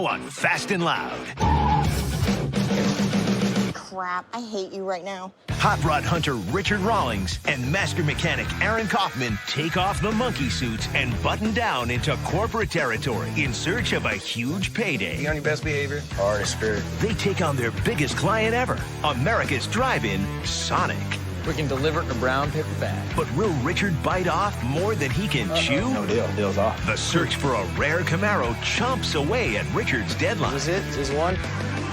Now on Fast and Loud. Crap, I hate you right now. Hot rod hunter Richard Rawlings and master mechanic Aaron Kaufman take off the monkey suits and button down into corporate territory in search of a huge payday. Be on your best behavior. Already spirit. They take on their biggest client ever, America's drive-in, Sonic. We can deliver it in a brown paper bag. But will Richard bite off more than he can chew? No deal. Deal's off. The search for a rare Camaro chomps away at Richard's deadline. Is this it? Is this one?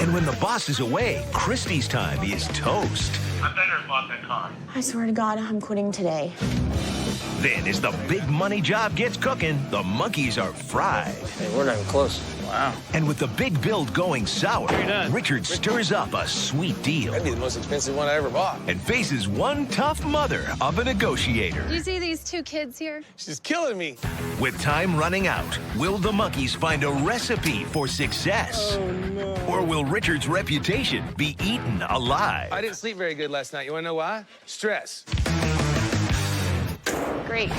And when the boss is away, Christie's time is toast. I better have bought that car. I swear to God, I'm quitting today. Then, as the big money job gets cooking, the monkeys are fried. Hey, we're not even close. Wow. And with the big build going sour, Richard stirs up a sweet deal That'd be the most expensive one I ever bought. and faces one tough mother of a negotiator. You see these two kids here? She's killing me. With time running out, will the monkeys find a recipe for success? Oh, no. Or will Richard's reputation be eaten alive? I didn't sleep very good last night. You want to know why? Stress. Great.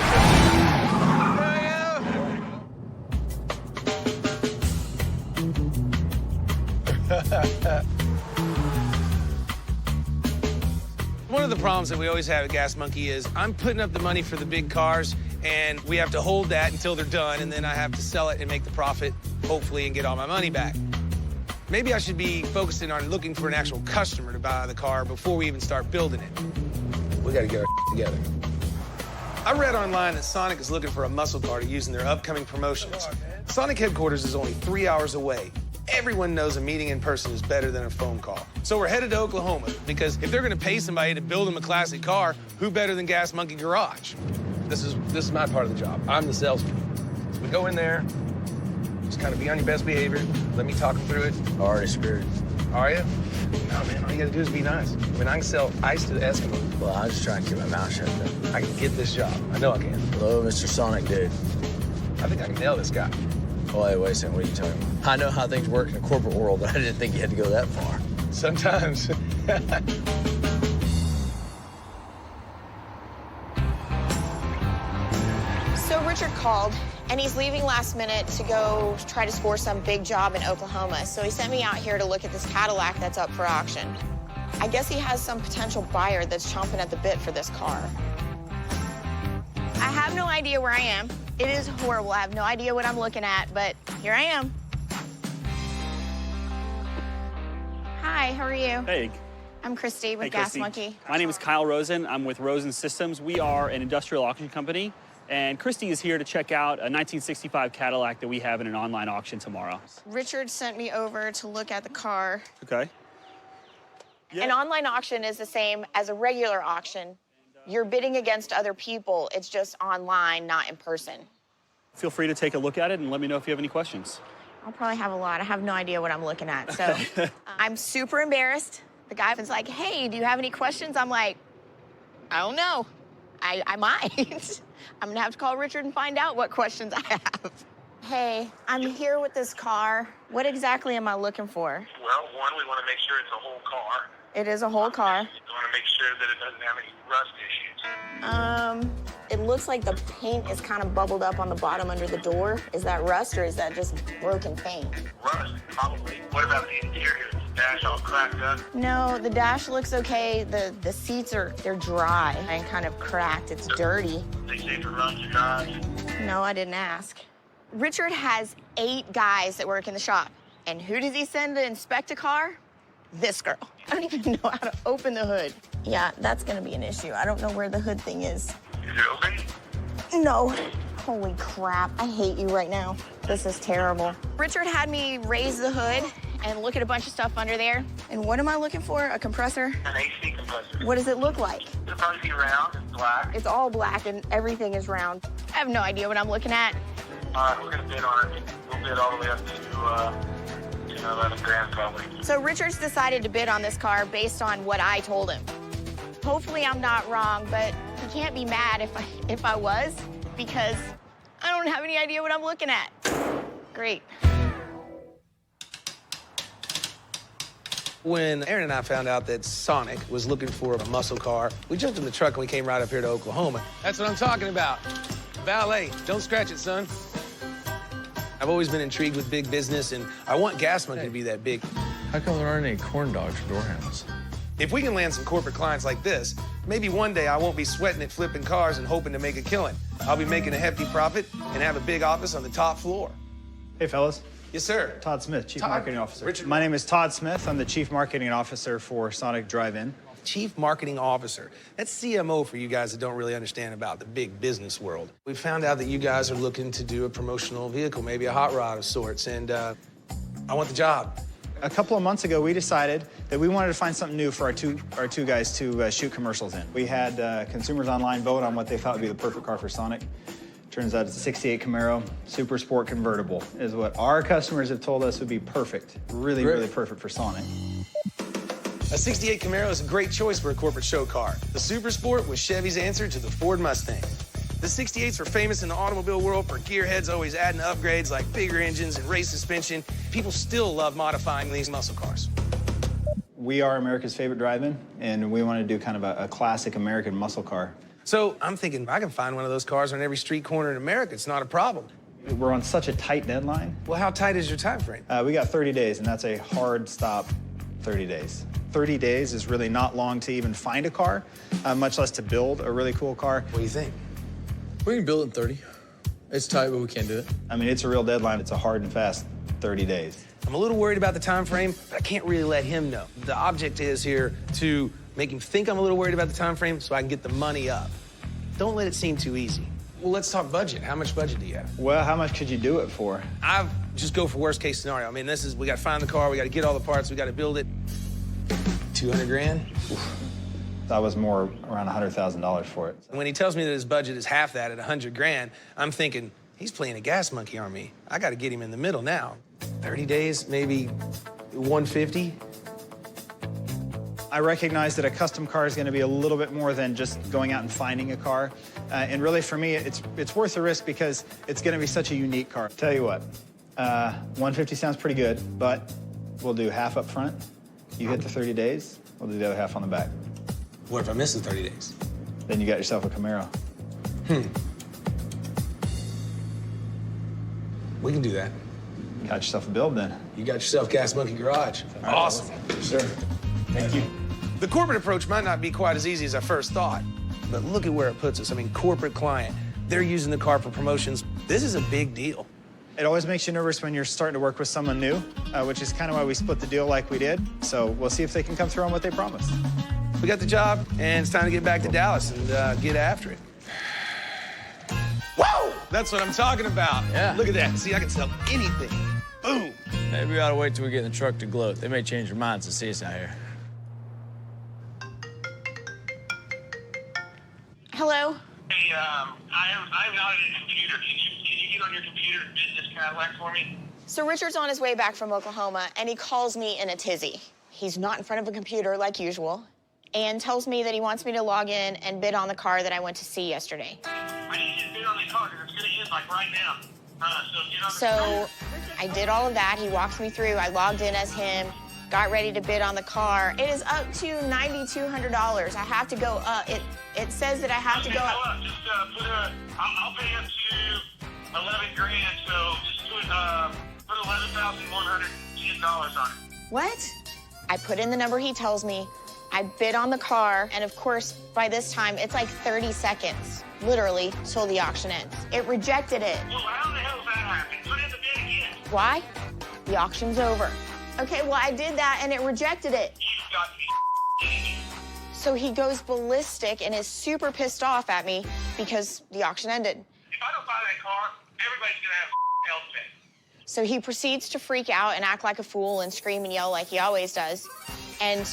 One of the problems that we always have at Gas Monkey is I'm putting up the money for the big cars, and we have to hold that until they're done, and then I have to sell it and make the profit, hopefully, and get all my money back. Maybe I should be focusing on looking for an actual customer to buy the car before we even start building it. We got to get our together. I read online that Sonic is looking for a muscle car to use in their upcoming promotions. Sonic headquarters is only 3 hours away. Everyone knows a meeting in person is better than a phone call. So we're headed to Oklahoma, because if they're gonna pay somebody to build them a classic car, who better than Gas Monkey Garage? This is my part of the job. I'm the salesman. We go in there, just kind of be on your best behavior. Let me talk them through it. Already spirit. Are you? No, man, all you gotta do is be nice. I mean, I can sell ice to the Eskimos. Well, I'm just trying to keep my mouth shut, though. I can get this job. I know I can. Hello, Mr. Sonic, dude. I think I can nail this guy. Oh, hey, wait a second. What are you talking about? I know how things work in the corporate world, but I didn't think you had to go that far. Sometimes. So Richard called, and he's leaving last minute to go try to score some big job in Oklahoma. So he sent me out here to look at this Cadillac that's up for auction. I guess he has some potential buyer that's chomping at the bit for this car. I have no idea where I am. It is horrible. I have no idea what I'm looking at, but here I am. Hi, how are you? Hey. I'm Christy with Hey, Gas Christy. Monkey. My name is Kyle Rosen. I'm with Rosen Systems. We are an industrial auction company, and Christy is here to check out a 1965 Cadillac that we have in an online auction tomorrow. Richard sent me over to look at the car. Okay. Yeah. An online auction is the same as a regular auction. You're bidding against other people. It's just online, not in person. Feel free to take a look at it and let me know if you have any questions. I'll probably have a lot. I have no idea what I'm looking at. So I'm super embarrassed. The guy was like, hey, do you have any questions? I'm like, I don't know. I might. I'm gonna have to call Richard and find out what questions I have. Hey, I'm here with this car. What exactly am I looking for? Well, one, we want to make sure it's a whole car. It is a whole car. We want to make sure that it doesn't have any rust issues. It looks like the paint is kind of bubbled up on the bottom under the door. Is that rust or is that just broken paint? Rust, probably. What about the interior? Is the dash all cracked up? No, the dash looks okay. The seats they're dry and kind of cracked. It's dirty. They say to run your guys. No, I didn't ask. Richard has 8 guys that work in the shop. And who does he send to inspect a car? This girl. I don't even know how to open the hood. Yeah, that's gonna be an issue. I don't know where the hood thing is. Is it open? No. Holy crap, I hate you right now. This is terrible. Richard had me raise the hood and look at a bunch of stuff under there. And what am I looking for? A compressor? An AC compressor. What does it look like? It'll probably be round and black. It's all black and everything is round. I have no idea what I'm looking at. All right, we're going to bid on it. We'll bid all the way up to 11 grand probably. So Richard's decided to bid on this car based on what I told him. Hopefully I'm not wrong, but he can't be mad if I was, because I don't have any idea what I'm looking at. Great. When Aaron and I found out that Sonic was looking for a muscle car, we jumped in the truck and we came right up here to Oklahoma. That's what I'm talking about. Valet, don't scratch it, son. I've always been intrigued with big business, and I want Gas Monkey to be that big. How come there aren't any corn dogs for door handles? If we can land some corporate clients like this, maybe one day I won't be sweating at flipping cars and hoping to make a killing. I'll be making a hefty profit and have a big office on the top floor. Hey, fellas. Yes, sir. Todd Smith, Chief Todd. Marketing Officer. Richard. My name is Todd Smith. I'm the Chief Marketing Officer for Sonic Drive-In. Chief Marketing Officer. That's CMO for you guys that don't really understand about the big business world. We found out that you guys are looking to do a promotional vehicle, maybe a hot rod of sorts, and I want the job. A couple of months ago, we decided that we wanted to find something new for our two guys to shoot commercials in. We had consumers online vote on what they thought would be the perfect car for Sonic. Turns out it's a 68 Camaro Super Sport convertible is what our customers have told us would be perfect, really perfect for Sonic. A 68 Camaro is a great choice for a corporate show car. The Super Sport was Chevy's answer to the Ford Mustang. The 68s were famous in the automobile world for gearheads always adding upgrades like bigger engines and race suspension. People still love modifying these muscle cars. We are America's favorite drive-in, and we want to do kind of a classic American muscle car. So I'm thinking I can find one of those cars on every street corner in America. It's not a problem. We're on such a tight deadline. Well, how tight is your time frame? We got 30 days, and that's a hard stop 30 days. 30 days is really not long to even find a car, much less to build a really cool car. What do you think? We can build it in 30. It's tight, but we can't do it. I mean, it's a real deadline. It's a hard and fast 30 days. I'm a little worried about the time frame, but I can't really let him know. The object is here to make him think I'm a little worried about the time frame so I can get the money up. Don't let it seem too easy. Well, let's talk budget. How much budget do you have? Well, how much could you do it for? I just go for worst case scenario. I mean, we got to find the car, we got to get all the parts, we got to build it. 200 grand? That was more around $100,000 for it. When he tells me that his budget is half that at 100 grand, I'm thinking, he's playing a gas monkey on me. I got to get him in the middle now. 30 days, maybe 150? I recognize that a custom car is going to be a little bit more than just going out and finding a car. And really, for me, it's worth the risk because it's going to be such a unique car. Tell you what, 150 sounds pretty good, but we'll do half up front. You hit the 30 days, we'll do the other half on the back. What if I miss the 30 days? Then you got yourself a Camaro. We can do that. Got yourself a build then. You got yourself Gas Monkey Garage. Awesome. Sure. Thank you. The corporate approach might not be quite as easy as I first thought, but look at where it puts us. I mean, corporate client, they're using the car for promotions. This is a big deal. It always makes you nervous when you're starting to work with someone new, which is kind of why we split the deal like we did. So we'll see if they can come through on what they promised. We got the job, and it's time to get back to Dallas and get after it. Whoa! That's what I'm talking about. Yeah. Look at that. See, I can sell anything. Boom. Maybe we ought to wait till we get in the truck to gloat. They may change their minds to see us out here. Hello? Hey, I'm not at a computer. Can you get on your computer and bid this Cadillac for me? So Richard's on his way back from Oklahoma, and he calls me in a tizzy. He's not in front of a computer like usual, and tells me that he wants me to log in and bid on the car that I went to see yesterday. I need you to bid on the car because it's going to end like right now. So get on the So I did all of that. He walked me through. I logged in as him, got ready to bid on the car. It is up to $9,200. I have to go up. It says that I have to go up. Just I'll pay up to 11 grand. So just put $11,110 on it. What? I put in the number he tells me. I bid on the car, and of course, by this time, it's like 30 seconds, literally, till the auction ends. It rejected it. Well, how the hell does that happen? Put in the bid again. Why? The auction's over. Okay, well, I did that, and it rejected it. You've got to be kidding me. So he goes ballistic and is super pissed off at me because the auction ended. If I don't buy that car, everybody's going to have hell to pay. So he proceeds to freak out and act like a fool and scream and yell like he always does. And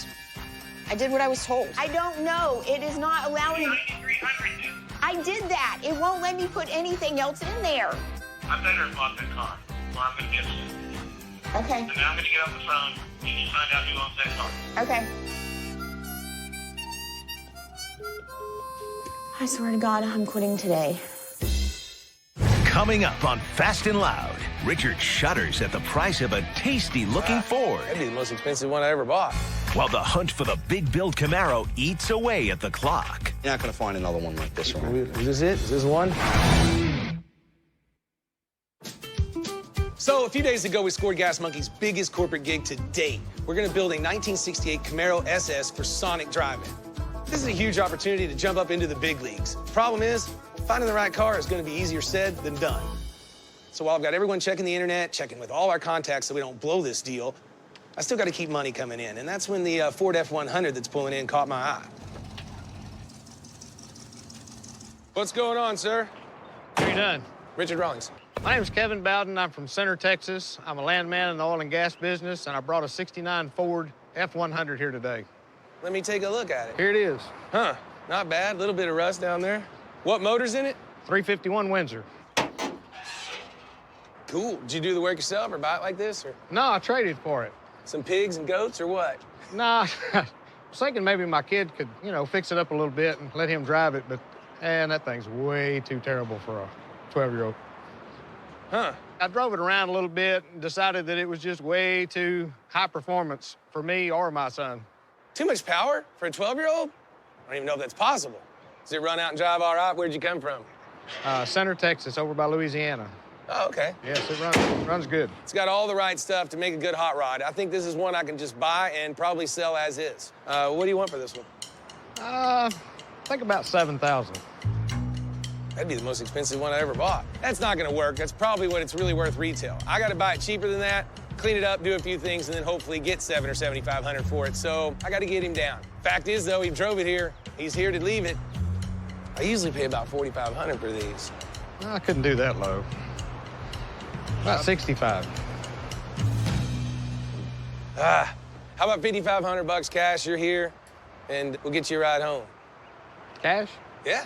I did what I was told. I don't know. It is not allowing me. 9,300 then. I did that. It won't let me put anything else in there. I better have bought that car, or I'm going to get it. Okay. And now I'm going to get off the phone and you find out who owns that car. Okay. I swear to God, I'm quitting today. Coming up on Fast and Loud, Richard shudders at the price of a tasty-looking Ford, That'd be the most expensive one I ever bought. while the hunt for the big build Camaro eats away at the clock. You're not going to find another one like this one. Is this it? Is this one? So a few days ago, we scored Gas Monkey's biggest corporate gig to date. We're gonna build a 1968 Camaro SS for Sonic driving. This is a huge opportunity to jump up into the big leagues. Problem is, finding the right car is gonna be easier said than done. So while I've got everyone checking the internet, checking with all our contacts so we don't blow this deal, I still gotta keep money coming in. And that's when the Ford F-100 that's pulling in caught my eye. What's going on, sir? How you doing? Richard Rawlings. My name's Kevin Bowden. I'm from Center, Texas. I'm a landman in the oil and gas business, and I brought a '69 Ford F-100 here today. Let me take a look at it. Here it is. Huh, not bad. Little bit of rust down there. What motor's in it? 351 Windsor. Cool. Did you do the work yourself or buy it like this? Or No, I traded for it. some pigs and goats or what? Nah, I was thinking maybe my kid could, fix it up a little bit and let him drive it, but, that thing's way too terrible for a 12-year-old. Huh. I drove it around a little bit and decided that it was just way too high performance for me or my son. Too much power for a 12-year-old? I don't even know if that's possible. Does it run out and drive all right? Where'd you come from? Center, Texas, over by Louisiana. Oh, okay. Yes, it runs good. It's got all the right stuff to make a good hot rod. I think this is one I can just buy and probably sell as is. What do you want for this one? I think about $7,000. That'd be the most expensive one I ever bought. That's not gonna work. That's probably what it's really worth retail. I gotta buy it cheaper than that, clean it up, do a few things, and then hopefully get $700 or $7,500 for it. So I gotta get him down. Fact is, though, he drove it here. He's here to leave it. I usually pay about $4,500 for these. I couldn't do that low. About 65. How about $5,500 cash? You're here, and we'll get you a ride home. Cash? Yeah.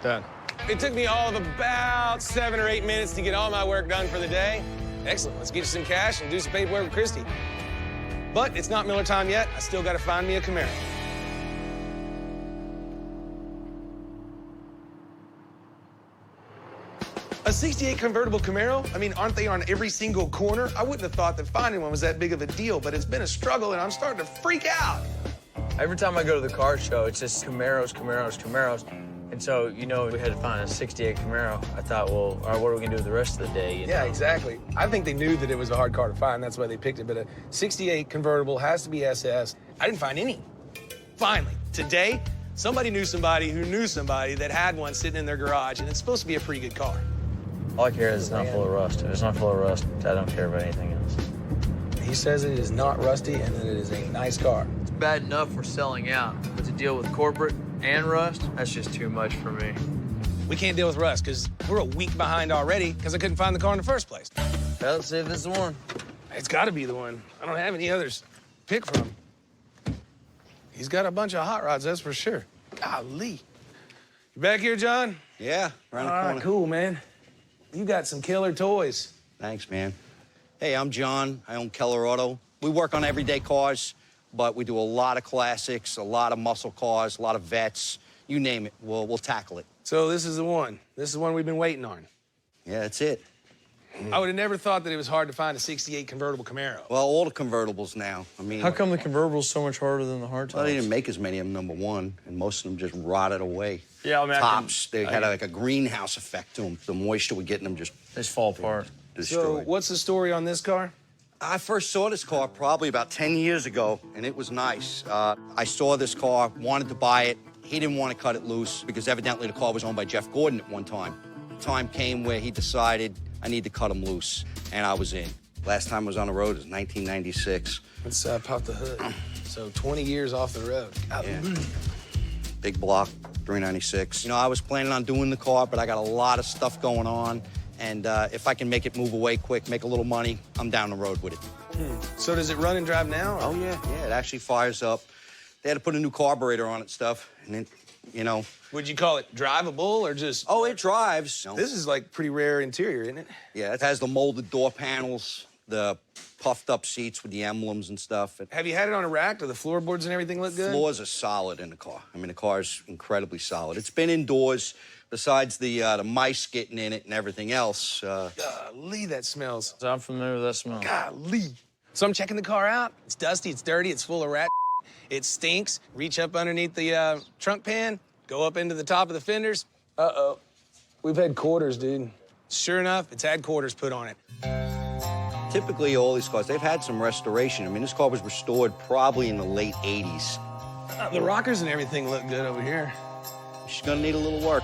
Done. It took me all of about 7 or 8 minutes to get all my work done for the day. Excellent. Let's get you some cash and do some paperwork with Christy. But it's not Miller time yet. I still got to find me a Camaro. A '68 convertible Camaro? I mean, aren't they on every single corner? I wouldn't have thought that finding one was that big of a deal, but it's been a struggle, and I'm starting to freak out. Every time I go to the car show, it's just Camaros, Camaros, Camaros. And so, we had to find a '68 Camaro. I thought, well, all right, what are we gonna do with the rest of the day? Yeah, exactly. I think they knew that it was a hard car to find. That's why they picked it. But a '68 convertible has to be SS. I didn't find any. Finally, today, somebody knew somebody who knew somebody that had one sitting in their garage, and it's supposed to be a pretty good car. All I care is it's not full of rust. If it's not full of rust, I don't care about anything else. He says it is not rusty and that it is a nice car. It's bad enough for selling out, but to deal with corporate and rust, that's just too much for me. We can't deal with rust because we're a week behind already because I couldn't find the car in the first place. Well, let's see if this is the one. It's got to be the one. I don't have any others to pick from. He's got a bunch of hot rods, that's for sure. Golly. You back here, John? Yeah, around the All corner. right, cool, man. You got some killer toys. Thanks, man. Hey, I'm John. I own Keller Auto. We work on everyday cars, but we do a lot of classics, a lot of muscle cars, a lot of vets. You name it, we'll tackle it. So this is the one. This is the one we've been waiting on. Yeah, that's it. I would have never thought that it was hard to find a '68 convertible Camaro. Well, all the convertibles now. I mean, How come the convertible's so much harder than the hardtops? well, they didn't make as many of them, number one, and most of them just rotted away. Yeah, I mean, Tops, they had like a greenhouse effect to them. The moisture would get in them just They just fall apart. So destroyed. what's the story on this car? I first saw this car probably about 10 years ago, and it was nice. I saw this car, wanted to buy it. He didn't want to cut it loose because evidently the car was owned by Jeff Gordon at one time. Time came where he decided I need to cut him loose, and I was in. Last time I was on the road was 1996. Let's pop the hood. So 20 years off the road. Yeah. Big block, 396. I was planning on doing the car, but I got a lot of stuff going on. And if I can make it move away quick, make a little money, I'm down the road with it. So does it run and drive now? Oh, yeah, it actually fires up. They had to put a new carburetor on it stuff, and then, Would you call it drivable or just... Oh, it drives. This is like pretty rare interior, isn't it? Yeah, it has the molded door panels, the puffed up seats with the emblems and stuff. Have you had it on a rack? Do the floorboards and everything look good? Floors are solid in the car. I mean, the car's incredibly solid. It's been indoors, besides the mice getting in it and everything else. Golly, that smells. I'm familiar with that smell. Golly. So I'm checking the car out. It's dusty, it's dirty, it's full of rat. It stinks. Reach up underneath the trunk pan, go up into the top of the fenders. Uh-oh. We've had quarters, dude. Sure enough, it's had quarters put on it. Typically, all these cars, they've had some restoration. I mean, this car was restored probably in the late 80s. The rockers and everything look good over here. She's gonna need a little work,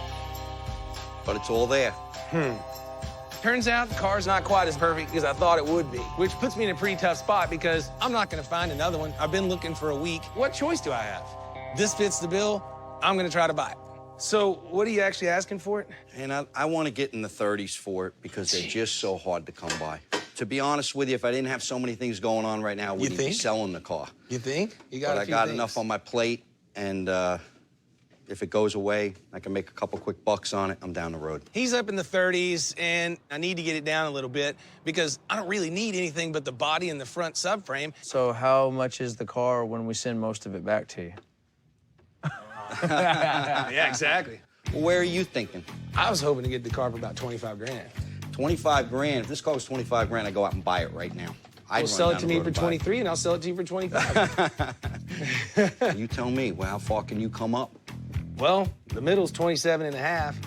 but it's all there. Turns out the car's not quite as perfect as I thought it would be, which puts me in a pretty tough spot because I'm not gonna find another one. I've been looking for a week. What choice do I have? This fits the bill, I'm gonna try to buy it. So what are you actually asking for it? And I want to get in the 30s for it because they're just so hard to come by. To be honest with you, if I didn't have so many things going on right now, I wouldn't be selling the car. You think? You got But I got enough on my plate, and if it goes away, I can make a couple quick bucks on it. I'm down the road. He's up in the 30s, and I need to get it down a little bit because I don't really need anything but the body and the front subframe. So how much is the car when we send most of it back to you? Yeah, exactly. Well, where are you thinking? I was hoping to get the car for about 25 grand. 25 grand. If this car was 25 grand, I'd go out and buy it right now. Well, sell it to me for 23, and I'll sell it to you for 25. You tell me. Well, how far can you come up? Well, the middle's 27 and a half.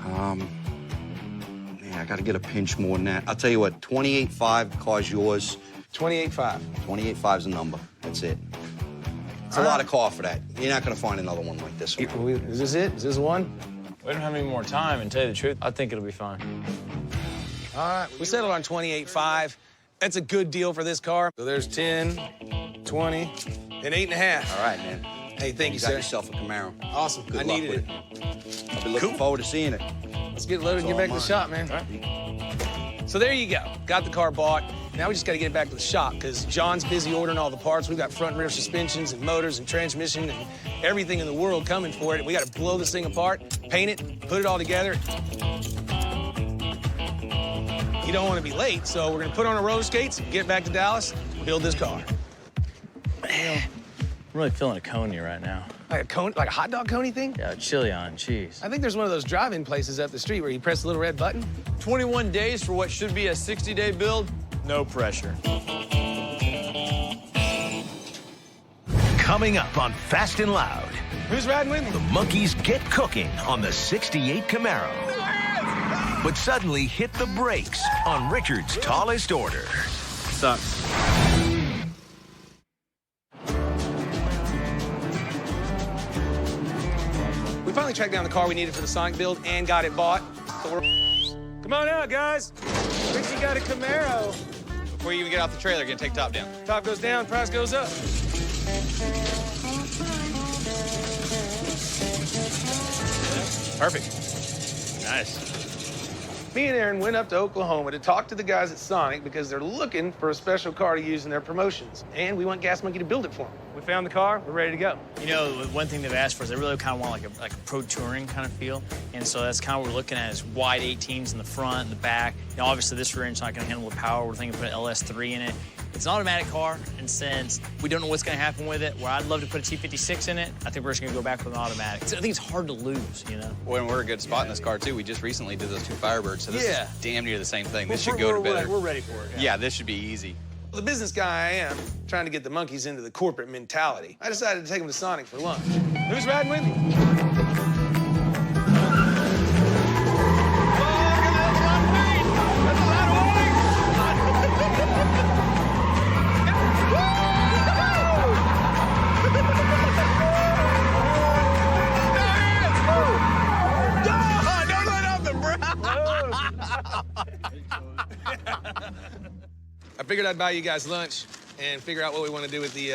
Yeah, I got to get a pinch more than that. I'll tell you what, 28.5, car's yours. 28.5. 28.5's a number. That's it. It's a lot of car for that. You're not going to find another one like this one. Is this it? Is this one? We don't have any more time, and tell you the truth, I think it'll be fine. All right, we settled on 28.5. That's a good deal for this car. So there's 10, 20, and 8.5. All right, man. Hey, thank you, got sir. yourself a Camaro. Awesome. Good I luck needed with it. I'll be looking forward to seeing it. Let's get loaded and get back to the shop, man. All right. So there you go. Got the car bought. Now we just got to get it back to the shop because John's busy ordering all the parts. We've got front and rear suspensions and motors and transmission and everything in the world coming for it. We got to blow this thing apart, paint it, put it all together. You don't want to be late, so we're going to put on our roller skates, get back to Dallas, build this car. I'm really feeling a coney right now. Like a cone, like a hot dog coney thing? Yeah, chili on cheese. I think there's one of those drive-in places up the street where you press the little red button. 21 days for what should be a 60-day build? No pressure. Coming up on Fast and Loud, Who's riding with me? the monkeys get cooking on the 68 Camaro. But suddenly hit the brakes on Richard's tallest order. Sucks. We finally tracked down the car we needed for the Sonic build and got it bought. So we're... Come on out, guys. Richie got a Camaro. Before you even get off the trailer, gonna take top down. Top goes down, price goes up. Perfect. Nice. Me and Aaron went up to Oklahoma to talk to the guys at Sonic because they're looking for a special car to use in their promotions. And we want Gas Monkey to build it for them. We found the car, we're ready to go. You know, one thing they've asked for is they really kind of want like a pro touring kind of feel. And so that's kind of what we're looking at is wide 18s in the front, the back. You know, obviously this rear engine's not going to handle the power. We're thinking put an LS3 in it. It's an automatic car, and since we don't know what's going to happen with it, where I'd love to put a T56 in it, I think we're just going to go back with an automatic. I think it's hard to lose, you know? Well, and we're a good spot in this car, too. We just recently did those two Firebirds, so this is damn near the same thing. This should go to better. We're ready for it. Yeah, this should be easy. The business guy I am, trying to get the monkeys into the corporate mentality, I decided to take them to Sonic for lunch. Who's riding with me? I figured I'd buy you guys lunch and figure out what we want to do with the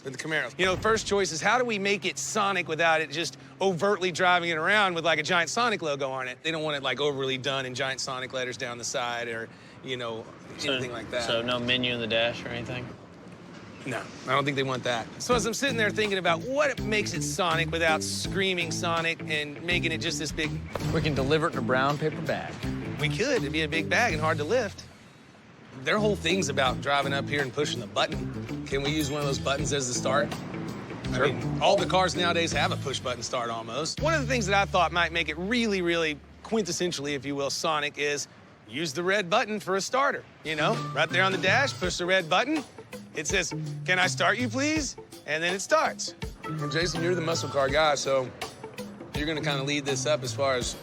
Camaro. You know, first choice is how do we make it Sonic without it just overtly driving it around with like a giant Sonic logo on it? They don't want it like overly done in giant Sonic letters down the side or, you know, anything like that. So no menu in the dash or anything? No, I don't think they want that. So as I'm sitting there thinking about what makes it Sonic without screaming Sonic and making it just this big... We can deliver it in a brown paper bag. We could. It'd be a big bag and hard to lift. Their whole thing's about driving up here and pushing the button. Can we use one of those buttons as the start? Sure. I mean, all the cars nowadays have a push-button start almost. One of the things that I thought might make it really, really quintessentially, if you will, Sonic is use the red button for a starter. You know, right there on the dash, push the red button. It says, "Can I start you, please?" And then it starts. And Jason, you're the muscle car guy, so you're gonna kind of lead this up as far as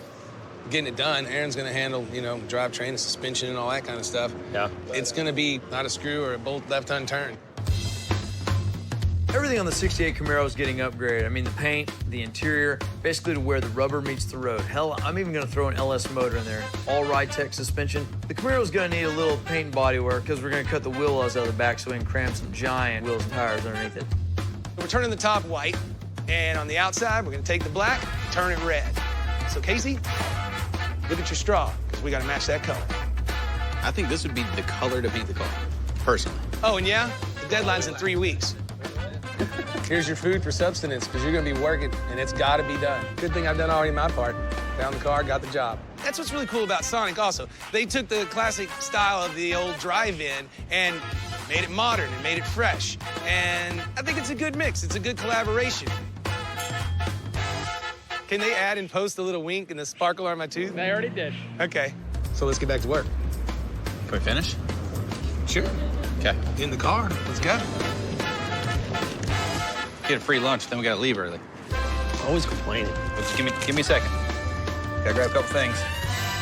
getting it done. Aaron's gonna handle, you know, drivetrain and suspension and all that kind of stuff. Yeah. It's gonna be not a screw or a bolt left unturned. Everything on the 68 Camaro is getting upgraded. I mean, the paint, the interior, basically to where the rubber meets the road. Hell, I'm even gonna throw an LS motor in there. All ride-tech suspension. The Camaro's gonna need a little paint and body work because we're gonna cut the wheel wells out of the back so we can cram some giant wheels and tires underneath it. We're turning the top white, and on the outside, we're gonna take the black, turn it red. So Casey, look at your straw, because we gotta match that color. I think this would be the color to beat the car, personally. Oh, and yeah, the deadline's in 3 weeks. Here's your food for substance, because you're gonna be working, and it's gotta be done. Good thing I've done already my part. Found the car, got the job. That's what's really cool about Sonic also. They took the classic style of the old drive-in and made it modern and made it fresh. And I think it's a good mix. It's a good collaboration. Can they add and post a little wink and a sparkle on my tooth? They already did. Okay, so let's get back to work. Can we finish? Sure. Okay. In the car, let's go. Get a free lunch, then we gotta leave early. Always complaining. But just give me a second. Gotta grab a couple things.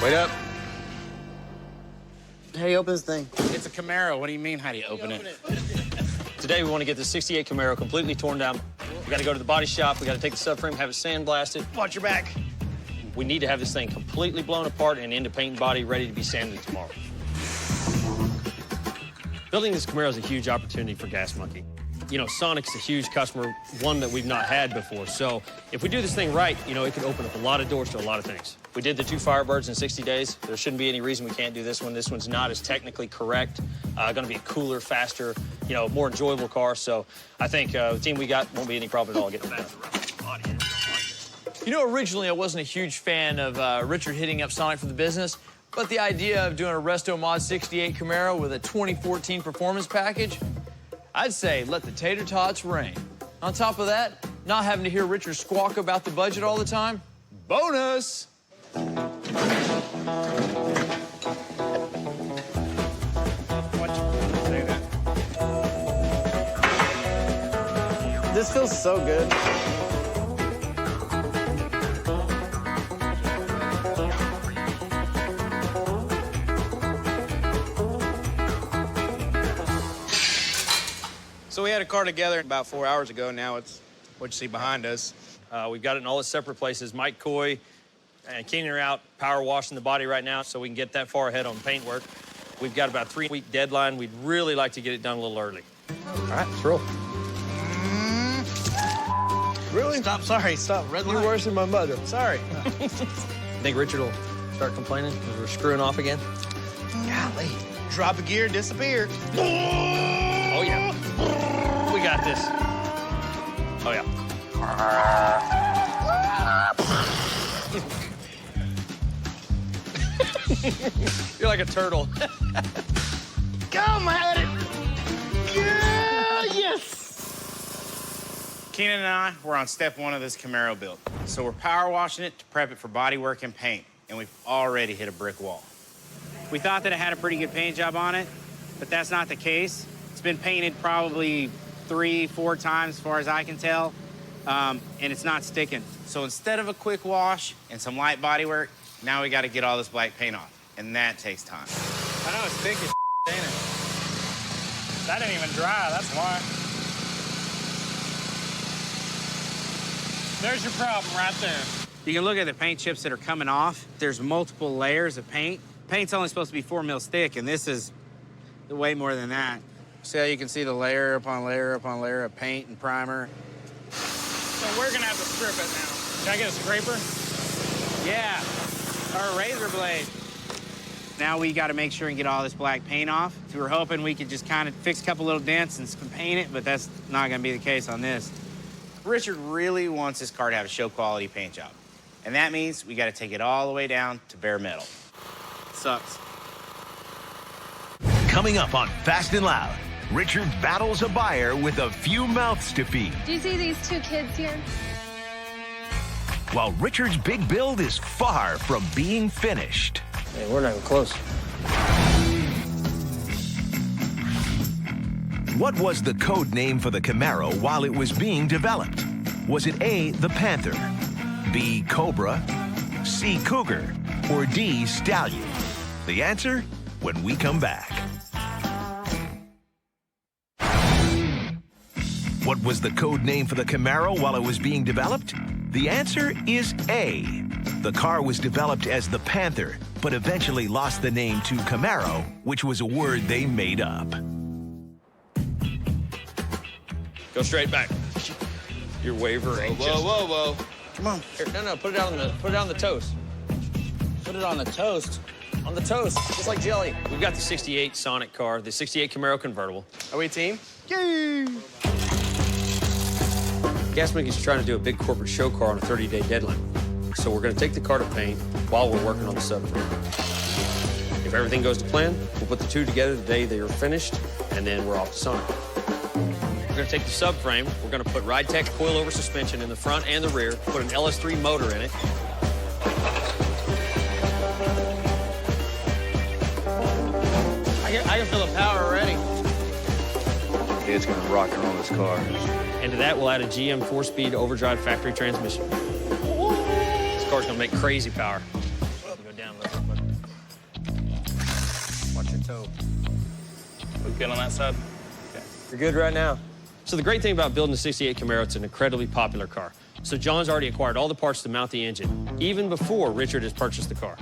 Wait up. How do you open this thing? It's a Camaro. What do you mean, how do you open it? Today, we want to get the 68 Camaro completely torn down. We got to go to the body shop. We got to take the subframe, have it sandblasted. Watch your back. We need to have this thing completely blown apart and into paint and body, ready to be sanded tomorrow. Building this Camaro is a huge opportunity for Gas Monkey. You know, Sonic's a huge customer, one that we've not had before. So if we do this thing right, you know, it could open up a lot of doors to a lot of things. We did the 2 Firebirds in 60 days. There shouldn't be any reason we can't do this one. This one's not as technically correct. Gonna be a cooler, faster, you know, more enjoyable car. So I think the team we got won't be any problem at all getting back. You know, originally I wasn't a huge fan of Richard hitting up Sonic for the business, but the idea of doing a Resto Mod 68 Camaro with a 2014 performance package, I'd say let the tater tots reign. On top of that, not having to hear Richard squawk about the budget all the time, bonus! This feels so good. So we had a car together about 4 hours ago. Now it's what you see behind us. We've got it in all its separate places. Mike Coy and Keenan are out power washing the body right now so we can get that far ahead on paint work. We've got about a 3-week deadline. We'd really like to get it done a little early. All right, let's roll. Really? Stop. Red light. You're worse than my mother. Sorry. Think Richard will start complaining because we're screwing off again? Golly. Drop a gear, disappear. Oh, yeah. We got this. Oh, yeah. You're like a turtle. Come at it. Yeah, yes. Keenan and I, we're on step 1 of this Camaro build. So we're power washing it to prep it for body work and paint, and we've already hit a brick wall. We thought that it had a pretty good paint job on it, but that's not the case. It's been painted probably 3-4 times as far as I can tell, and it's not sticking. So instead of a quick wash and some light body work, now we gotta get all this black paint off, and that takes time. I know it's thick as ain't it? That didn't even dry, that's why. There's your problem right there. You can look at the paint chips that are coming off. There's multiple layers of paint. Paint's only supposed to be 4 mil thick, and this is way more than that. See how you can see the layer upon layer upon layer of paint and primer? So we're gonna have to strip it now. Can I get a scraper? Yeah, or a razor blade. Now we gotta make sure and get all this black paint off. So we were hoping we could just kind of fix a couple little dents and paint it, but that's not gonna be the case on this. Richard really wants his car to have a show quality paint job. And that means we gotta take it all the way down to bare metal. Sucks. Coming up on Fast and Loud, Richard battles a buyer with a few mouths to feed. Do you see these 2 kids here? While Richard's big build is far from being finished. Hey, we're not even close. What was the code name for the Camaro while it was being developed? Was it A, the Panther, B, Cobra, C, Cougar, or D, stallion? The answer when we come back. What was the code name for the Camaro while it was being developed? The answer is A. The car was developed as the Panther, but eventually lost the name to Camaro, which was a word they made up. Go straight back. You're wavering. Whoa. Come on. Here, no, put it on the toast. Put it on the toast. On the toast, just like jelly. We've got the 68 Sonic car, the 68 Camaro convertible. Are we a team? Yay! Gas Monkey's trying to do a big corporate show car on a 30-day deadline. So we're gonna take the car to paint while we're working on the subframe. If everything goes to plan, we'll put the two together the day they are finished, and then we're off to Sonic. We're gonna take the subframe, we're gonna put RideTech coilover suspension in the front and the rear, put an LS3 motor in it. I can feel the power already. It's gonna rock and roll this car. And to that, we'll add a GM 4-speed overdrive factory transmission. This car's gonna make crazy power. Go down a little bit. Watch your toe. We good on that side? Okay. You're good right now. So the great thing about building the 68 Camaro, it's an incredibly popular car. So John's already acquired all the parts to mount the engine, even before Richard has purchased the car.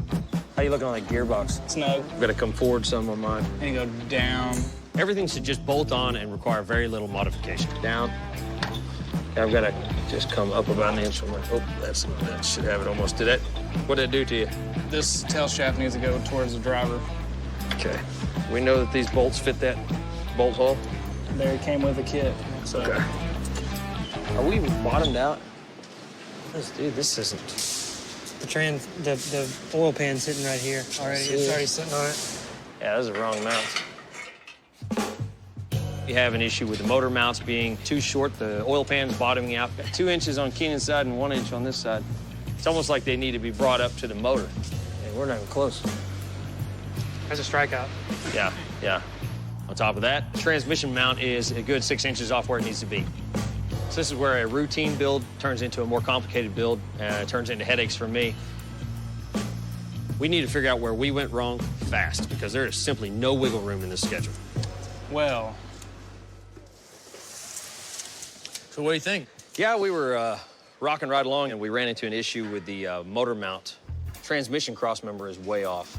How you looking on that gearbox? Snug. I'm gonna come forward some on mine. And go down. Everything should just bolt on and require very little modification. Down. I've got to just come up about an inch from my, that should have it almost. Did that, what did it do to you? This tail shaft needs to go towards the driver. Okay. We know that these bolts fit that bolt hole? There, it came with a kit. So. Okay. Are we bottomed out? Dude, this isn't. The oil pan sitting right here already. It's already sitting on it. Yeah, those are wrong mounts. We have an issue with the motor mounts being too short. The oil pan's bottoming out. Got 2 inches on Keenan's side and 1 inch on this side. It's almost like they need to be brought up to the motor. And we're not even close. That's a strikeout. Yeah. On top of that, the transmission mount is a good 6 inches off where it needs to be. So this is where a routine build turns into a more complicated build, turns into headaches for me. We need to figure out where we went wrong fast, because there is simply no wiggle room in this schedule. Well. So what do you think? Yeah, we were rocking right along, and we ran into an issue with the motor mount. Transmission cross member is way off.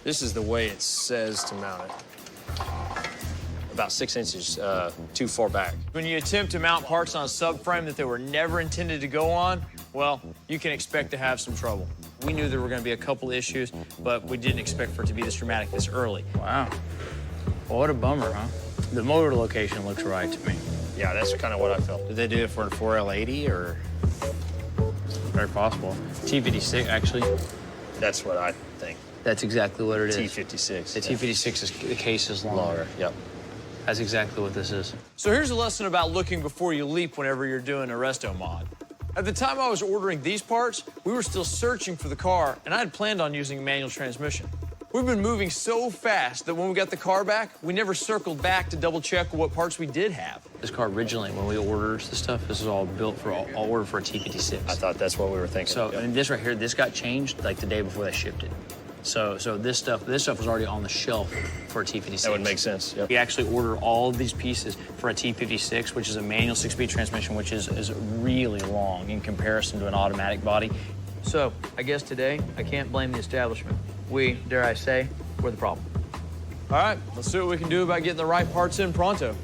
This is the way it says to mount it. About 6 inches too far back. When you attempt to mount parts on a subframe that they were never intended to go on, well, you can expect to have some trouble. We knew there were going to be a couple issues, but we didn't expect for it to be this dramatic this early. Wow. Well, what a bummer, huh? The motor location looks right to me. Yeah, that's kind of what I felt. Did they do it for a 4L80 or? Very possible. T56, actually. That's what I think. That's exactly what it is. T56. The T56 is the case is longer. Yep. That's exactly what this is. So here's a lesson about looking before you leap whenever you're doing a resto mod. At the time I was ordering these parts, we were still searching for the car, and I had planned on using a manual transmission. We've been moving so fast that when we got the car back, we never circled back to double check what parts we did have. This car originally, when we ordered this stuff, this is all built for all ordered for a T56. I thought that's what we were thinking. So, and this right here, this got changed like the day before they shipped it. So this stuff was already on the shelf for a T56. That would make sense. Yep. We actually ordered all of these pieces for a T56, which is a manual 6-speed transmission, which is really long in comparison to an automatic body. So I guess today, I can't blame the establishment. We, dare I say, we're the problem. All right, let's see what we can do about getting the right parts in pronto.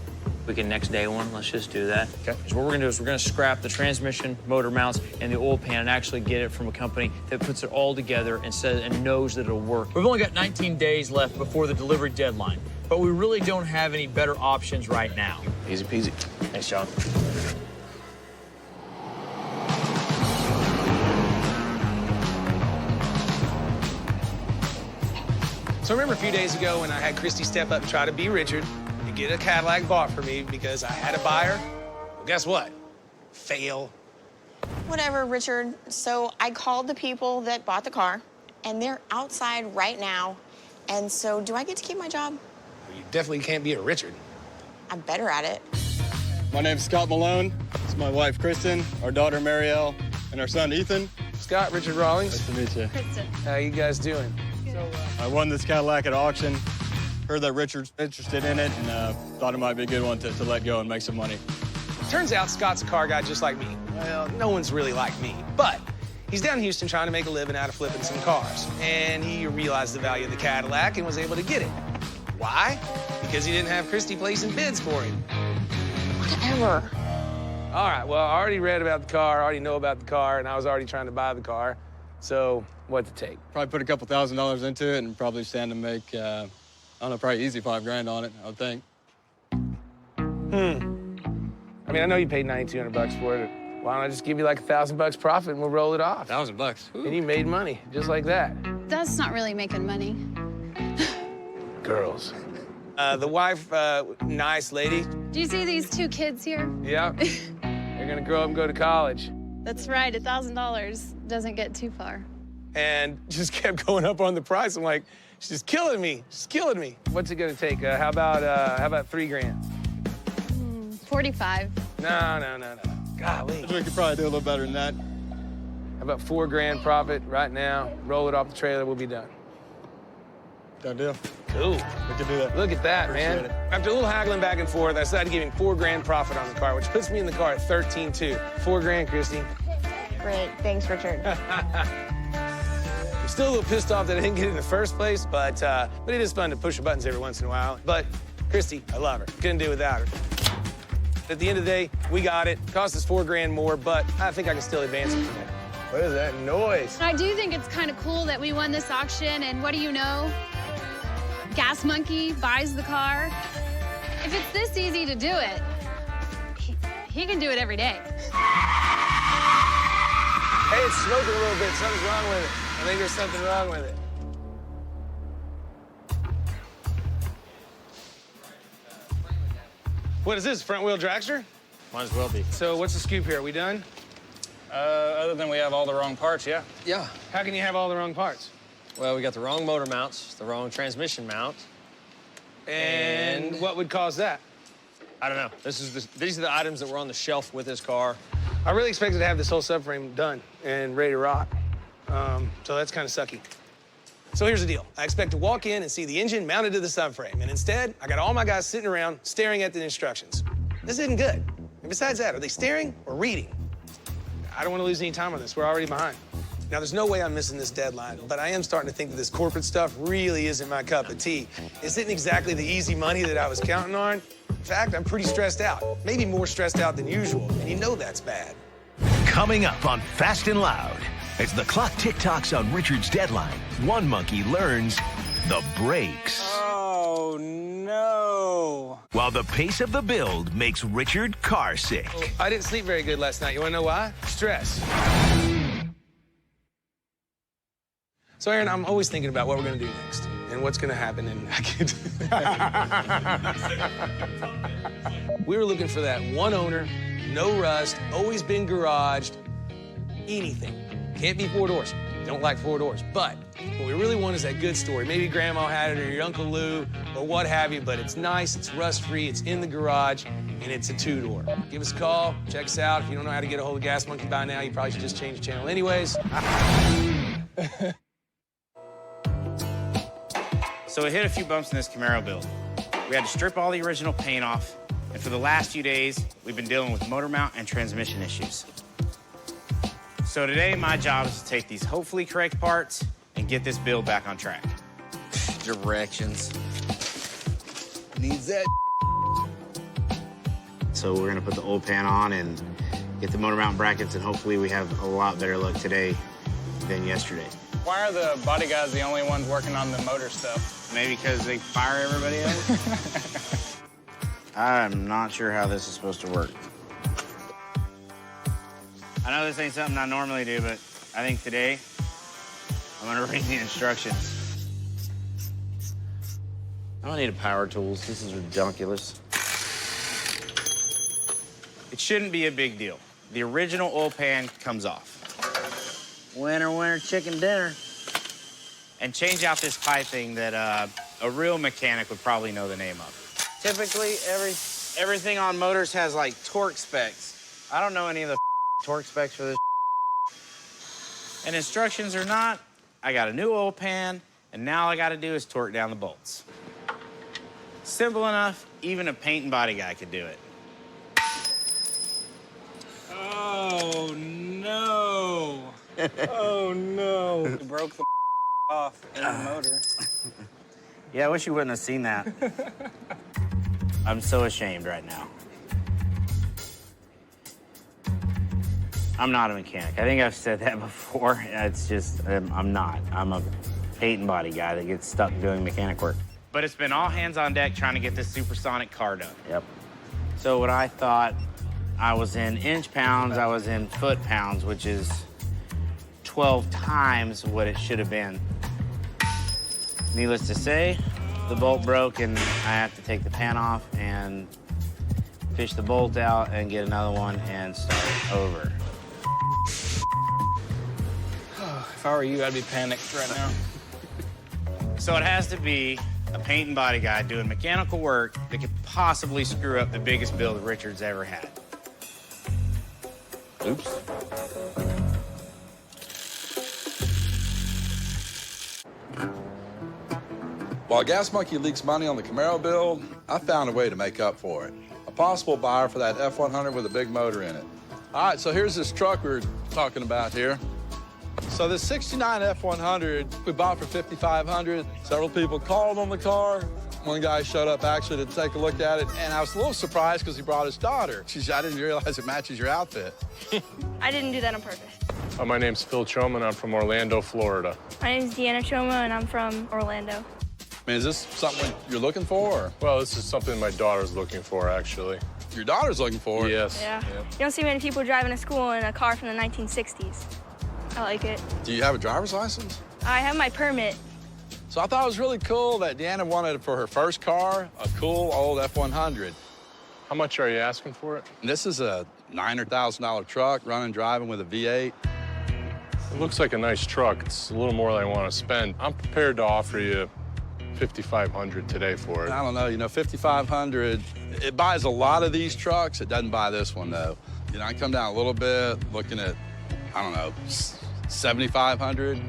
We can next day one, let's just do that. Okay, so what we're gonna do is we're gonna scrap the transmission, motor mounts, and the oil pan and actually get it from a company that puts it all together and says and knows that it'll work. We've only got 19 days left before the delivery deadline, but we really don't have any better options right now. Easy peasy. Thanks, John. So remember a few days ago when I had Christy step up and try to be Richard to get a Cadillac bought for me because I had a buyer? Well, guess what? Fail. Whatever, Richard. So I called the people that bought the car, and they're outside right now. And so do I get to keep my job? Well, you definitely can't be a Richard. I'm better at it. My name's Scott Malone. It's my wife, Kristen, our daughter, Marielle, and our son, Ethan. Scott, Richard Rawlings. Nice to meet you. Kristen. How you guys doing? I won this Cadillac at auction. Heard that Richard's interested in it, and thought it might be a good one to let go and make some money. Turns out Scott's a car guy just like me. Well, no one's really like me, but he's down in Houston trying to make a living out of flipping some cars. And he realized the value of the Cadillac and was able to get it. Why? Because he didn't have Christy placing bids for him. Whatever. All right, well, I already read about the car, I already know about the car, and I was already trying to buy the car. So, what's it take? Probably put a couple $1,000s into it and probably stand to make, I don't know, probably easy $5,000 on it, I would think. I mean, I know you paid $9,200 for it. Why don't I just give you like $1,000 profit and we'll roll it off? $1,000? And you made money, just like that. That's not really making money. Girls. The wife, nice lady. Do you see these two kids here? Yeah. They're gonna grow up and go to college. That's right, $1,000 doesn't get too far. And just kept going up on the price. I'm like, she's killing me. She's killing me. What's it gonna take? How about $3,000? 45. No. Golly. We could probably do a little better than that. How about $4,000 profit right now? Roll it off the trailer, we'll be done. Done deal. Cool. We can do that. Look at that, man. It. After a little haggling back and forth, I decided to give him $4,000 profit on the car, which puts me in the car at 13.2. $4,000, Christy. Great. Thanks, Richard. I'm still a little pissed off that I didn't get it in the first place, but it is fun to push the buttons every once in a while. But Christy, I love her. Couldn't do without her. At the end of the day, we got it. Cost us $4,000 more, but I think I can still advance it from there. What is that noise? I do think it's kind of cool that we won this auction, and what do you know? Gas Monkey buys the car. If it's this easy to do it, he can do it every day. Hey, it's smoking a little bit. Something's wrong with it. I think there's something wrong with it. What is this, front-wheel dragster? Might as well be. So what's the scoop here? Are we done? Other than we have all the wrong parts, yeah. Yeah. How can you have all the wrong parts? Well, we got the wrong motor mounts, the wrong transmission mount. And what would cause that? I don't know. These are the items that were on the shelf with this car. I really expected to have this whole subframe done and ready to rock. So that's kind of sucky. So here's the deal. I expect to walk in and see the engine mounted to the subframe, and instead, I got all my guys sitting around staring at the instructions. This isn't good. And besides that, are they staring or reading? I don't want to lose any time on this. We're already behind. Now, there's no way I'm missing this deadline, but I am starting to think that this corporate stuff really isn't my cup of tea. This isn't exactly the easy money that I was counting on. In fact, I'm pretty stressed out, maybe more stressed out than usual, and you know that's bad. Coming up on Fast and Loud, as the clock tick-tocks on Richard's deadline, one monkey learns the brakes. Oh, no. While the pace of the build makes Richard car sick. Oh, I didn't sleep very good last night. You want to know why? Stress. So, Aaron, I'm always thinking about what we're going to do next and what's going to happen. And we were looking for that one owner, no rust, always been garaged, anything. Can't be 4 doors. Don't like 4 doors. But what we really want is that good story. Maybe Grandma had it or your Uncle Lou or what have you, but it's nice, it's rust-free, it's in the garage, and it's a 2-door. Give us a call, check us out. If you don't know how to get a hold of Gas Monkey by now, you probably should just change the channel anyways. So we hit a few bumps in this Camaro build. We had to strip all the original paint off, and for the last few days, we've been dealing with motor mount and transmission issues. So today, my job is to take these hopefully correct parts and get this build back on track. Directions. Needs that. So we're gonna put the old pan on and get the motor mount brackets, and hopefully we have a lot better luck today than yesterday. Why are the body guys the only ones working on the motor stuff? Maybe because they fire everybody else? I'm not sure how this is supposed to work. I know this ain't something I normally do, but I think today I'm gonna read the instructions. I don't need power tools. This is ridiculous. It shouldn't be a big deal. The original oil pan comes off. Winner, winner, chicken dinner. And change out this piping that a real mechanic would probably know the name of. Typically, everything on motors has, like, torque specs. I don't know any of the torque specs for this. And instructions or not, I got a new oil pan, and now all I gotta do is torque down the bolts. Simple enough, even a paint and body guy could do it. Oh, no. Oh, no. You broke the off in the motor. Yeah, I wish you wouldn't have seen that. I'm so ashamed right now. I'm not a mechanic. I think I've said that before. It's just, I'm not. I'm a paint and body guy that gets stuck doing mechanic work. But it's been all hands on deck trying to get this supersonic car done. Yep. So what I thought, I was in inch pounds, I was in foot pounds, which is 12 times what it should have been. Needless to say, the bolt broke and I have to take the pan off and fish the bolt out and get another one and start over. If I were you, I'd be panicked right now. So it has to be a paint and body guy doing mechanical work that could possibly screw up the biggest build Richard's ever had. Oops. While Gas Monkey leaks money on the Camaro build, I found a way to make up for it. A possible buyer for that F100 with a big motor in it. All right, so here's this truck we were talking about here. So this 69 F100 we bought for $5,500. Several people called on the car. One guy showed up actually to take a look at it, and I was a little surprised because he brought his daughter. I didn't realize it matches your outfit. I didn't do that on purpose. My name's Phil Choma, and I'm from Orlando, Florida. My name's Deanna Choma, and I'm from Orlando. I mean, is this something you're looking for? Or? Well, this is something my daughter's looking for, actually. Your daughter's looking for it? Yes. Yeah. You don't see many people driving to school in a car from the 1960s. I like it. Do you have a driver's license? I have my permit. So I thought it was really cool that Deanna wanted for her first car, a cool old F100. How much are you asking for it? And this is a $900,000 truck, running, driving with a V8. It looks like a nice truck. It's a little more than I want to spend. I'm prepared to offer you $5,500 today for it. I don't know, $5,500. It buys a lot of these trucks. It doesn't buy this one, though. I come down a little bit, looking at, I don't know, $7,500.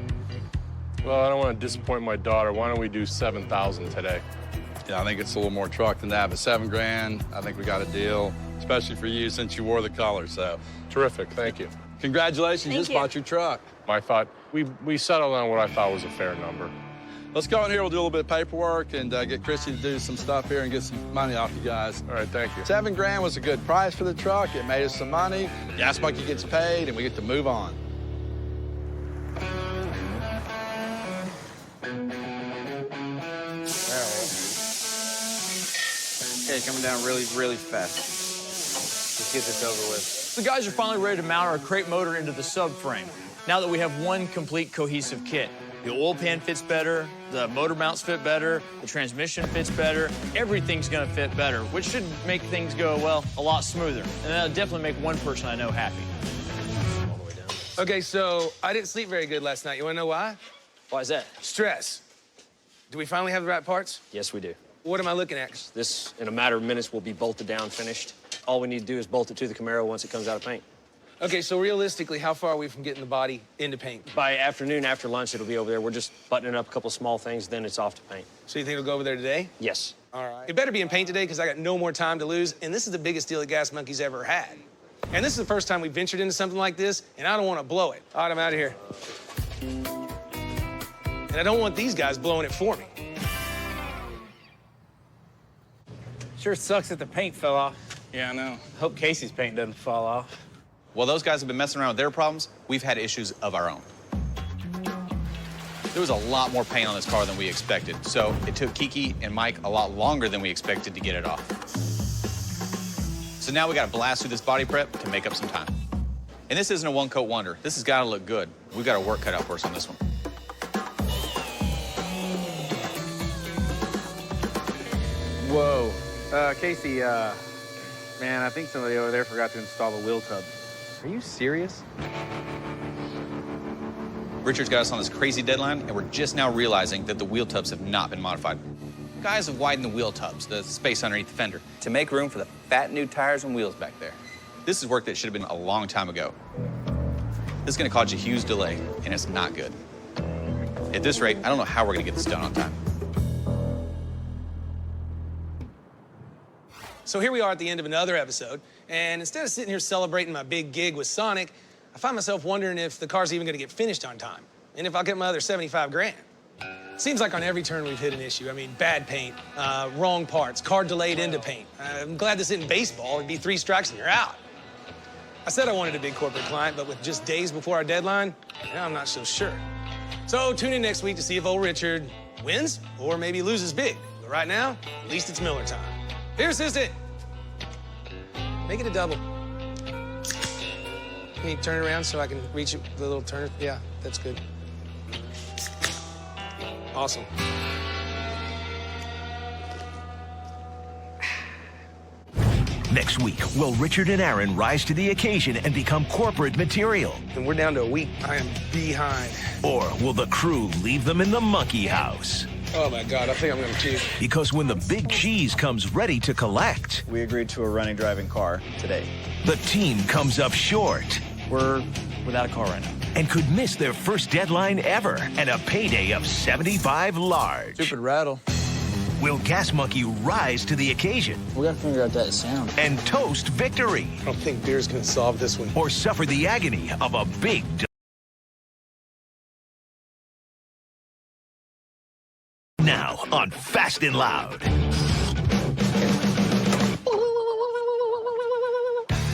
Well, I don't want to disappoint my daughter. Why don't we do $7,000 today? Yeah, I think it's a little more truck than that, but $7 grand, I think we got a deal, especially for you since you wore the color, so. Terrific, thank you. Congratulations, you just bought your truck. I thought, we settled on what I thought was a fair number. Let's go in here, we'll do a little bit of paperwork and get Christy to do some stuff here and get some money off you guys. All right, thank you. $7 grand was a good price for the truck. It made us some money. Gas Monkey gets paid and we get to move on. Okay, coming down really, really fast. Let's get this over with. The guys are finally ready to mount our crate motor into the subframe. Now that we have one complete cohesive kit. The oil pan fits better, the motor mounts fit better, the transmission fits better, everything's gonna fit better, which should make things go, well, a lot smoother. And that'll definitely make one person I know happy. Okay, so I didn't sleep very good last night. You wanna know why? Why is that? Stress. Do we finally have the right parts? Yes, we do. What am I looking at? This, in a matter of minutes, will be bolted down, finished. All we need to do is bolt it to the Camaro once it comes out of paint. Okay, so realistically, how far are we from getting the body into paint? By afternoon, after lunch, it'll be over there. We're just buttoning up a couple small things, then it's off to paint. So you think it'll go over there today? Yes. All right. It better be in paint today because I got no more time to lose, and this is the biggest deal that Gas Monkey's ever had. And this is the first time we ventured into something like this, and I don't want to blow it. All right, I'm out of here. And I don't want these guys blowing it for me. Sure sucks that the paint fell off. Yeah, I know. Hope Casey's paint doesn't fall off. While those guys have been messing around with their problems, we've had issues of our own. There was a lot more paint on this car than we expected, so it took Kiki and Mike a lot longer than we expected to get it off. So now we gotta blast through this body prep to make up some time. And this isn't a one-coat wonder. This has gotta look good. We've got our work cut out for us on this one. Whoa. Casey, man, I think somebody over there forgot to install the wheel tubs. Are you serious? Richard's got us on this crazy deadline, and we're just now realizing that the wheel tubs have not been modified. Guys have widened the wheel tubs, the space underneath the fender, to make room for the fat new tires and wheels back there. This is work that should have been a long time ago. This is gonna cause a huge delay, and it's not good. At this rate, I don't know how we're gonna get this done on time. So here we are at the end of another episode, and instead of sitting here celebrating my big gig with Sonic, I find myself wondering if the car's even gonna get finished on time, and if I'll get my other 75 grand. Seems like on every turn we've hit an issue. I mean, bad paint, wrong parts, car delayed into paint. I'm glad this isn't baseball. It'd be 3 strikes and you're out. I said I wanted a big corporate client, but with just days before our deadline, I'm not so sure. So tune in next week to see if old Richard wins or maybe loses big. But right now, at least it's Miller time. Here, assistant. Make it a double. Can you turn it around so I can reach it with a little turn? Yeah, that's good. Awesome. Next week, will Richard and Aaron rise to the occasion and become corporate material? And we're down to a week. I am behind. Or will the crew leave them in the monkey house? Oh my God, I think I'm gonna puke. Because when the big cheese comes ready to collect, We agreed to a running, driving car today. the team comes up short We're without a car right now. and could miss their first deadline ever and a payday of 75 large. Stupid rattle. Will Gas Monkey rise to the occasion We gotta figure out that sound. and toast victory? I don't think beer's gonna solve this one. Or suffer the agony of a big now on Fast and Loud.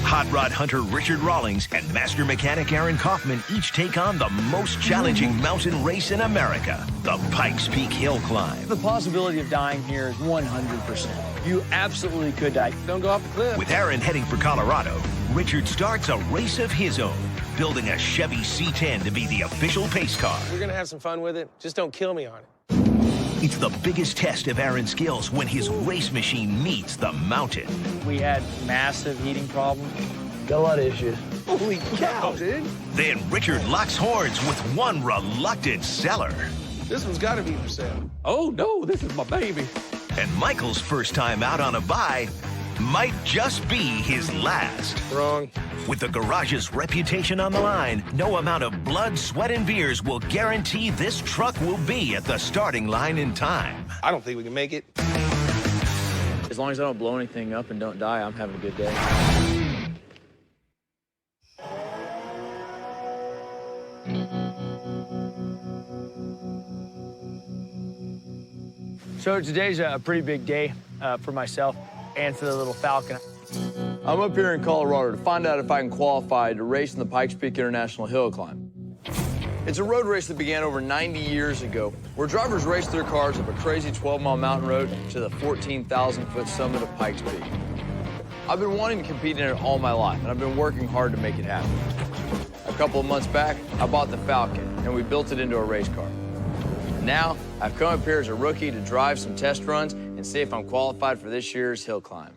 Hot rod hunter Richard Rawlings and master mechanic Aaron Kaufman each take on the most challenging mountain race in America, the Pikes Peak Hill Climb. The possibility of dying here is 100%. You absolutely could die. Don't go off the cliff. With Aaron heading for Colorado, Richard starts a race of his own, building a Chevy C10 to be the official pace car. We're gonna have some fun with it. Just don't kill me on it. It's the biggest test of Aaron's skills when his race machine meets the mountain. We had massive heating problems. Got a lot of issues. Holy cow, dude. Then Richard locks horns with one reluctant seller. This one's gotta be for sale. Oh, no, this is my baby. And Michael's first time out on a buy might just be his last. Wrong. With the garage's reputation on the line, no amount of blood, sweat, and beers will guarantee this truck will be at the starting line in time. I don't think we can make it. As long as I don't blow anything up and don't die, I'm having a good day. So today's a pretty big day for myself and for the little Falcon. I'm up here in Colorado to find out if I can qualify to race in the Pikes Peak International Hill Climb. It's a road race that began over 90 years ago, where drivers race their cars up a crazy 12-mile mountain road to the 14,000-foot summit of Pikes Peak. I've been wanting to compete in it all my life, and I've been working hard to make it happen. A couple of months back, I bought the Falcon, and we built it into a race car. Now, I've come up here as a rookie to drive some test runs and see if I'm qualified for this year's hill climb.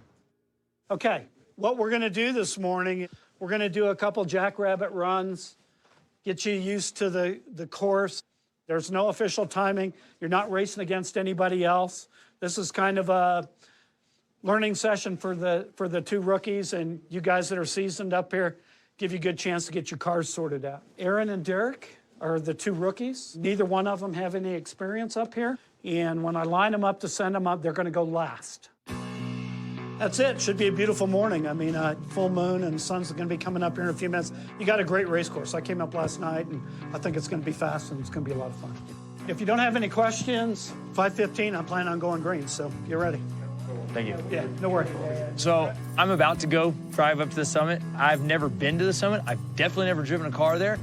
Okay, what we're gonna do this morning, we're gonna do a couple jackrabbit runs, get you used to the course. There's no official timing. You're not racing against anybody else. This is kind of a learning session for the 2 rookies, and you guys that are seasoned up here, give you a good chance to get your cars sorted out. Aaron and Derek are the 2 rookies. Neither one of them have any experience up here. And when I line them up to send them up, they're gonna go last. That's it. Should be a beautiful morning. I mean, full moon and the sun's gonna be coming up here in a few minutes. You got a great race course. I came up last night and I think it's gonna be fast and it's gonna be a lot of fun. If you don't have any questions, 5:15, I'm planning on going green, so get ready. Thank you. Yeah, no worries. So I'm about to go drive up to the summit. I've never been to the summit. I've definitely never driven a car there.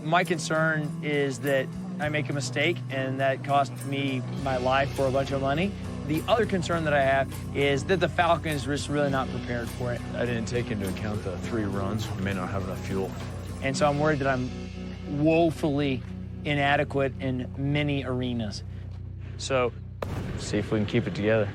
My concern is that I make a mistake and that costs me my life for a bunch of money. The other concern that I have is that the Falcon is just really not prepared for it. I didn't take into account the 3 runs. We may not have enough fuel. And so I'm worried that I'm woefully inadequate in many arenas. So, see if we can keep it together.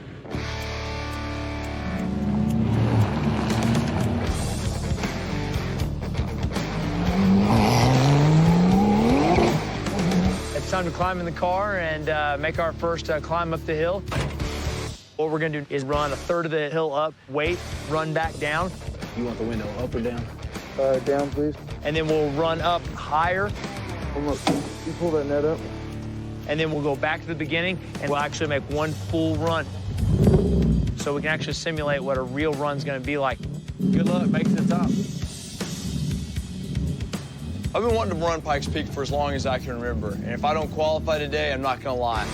It's time to climb in the car and make our first climb up the hill. What we're gonna do is run a third of the hill up, wait, run back down. You want the window up or down? Down, please. and then we'll run up higher. You pull that net up. And then we'll go back to the beginning, and we'll actually make one full run. So we can actually simulate what a real run's gonna be like. Good luck, make it to the top. I've been wanting to run Pikes Peak for as long as I can remember, and if I don't qualify today, I'm not gonna lie,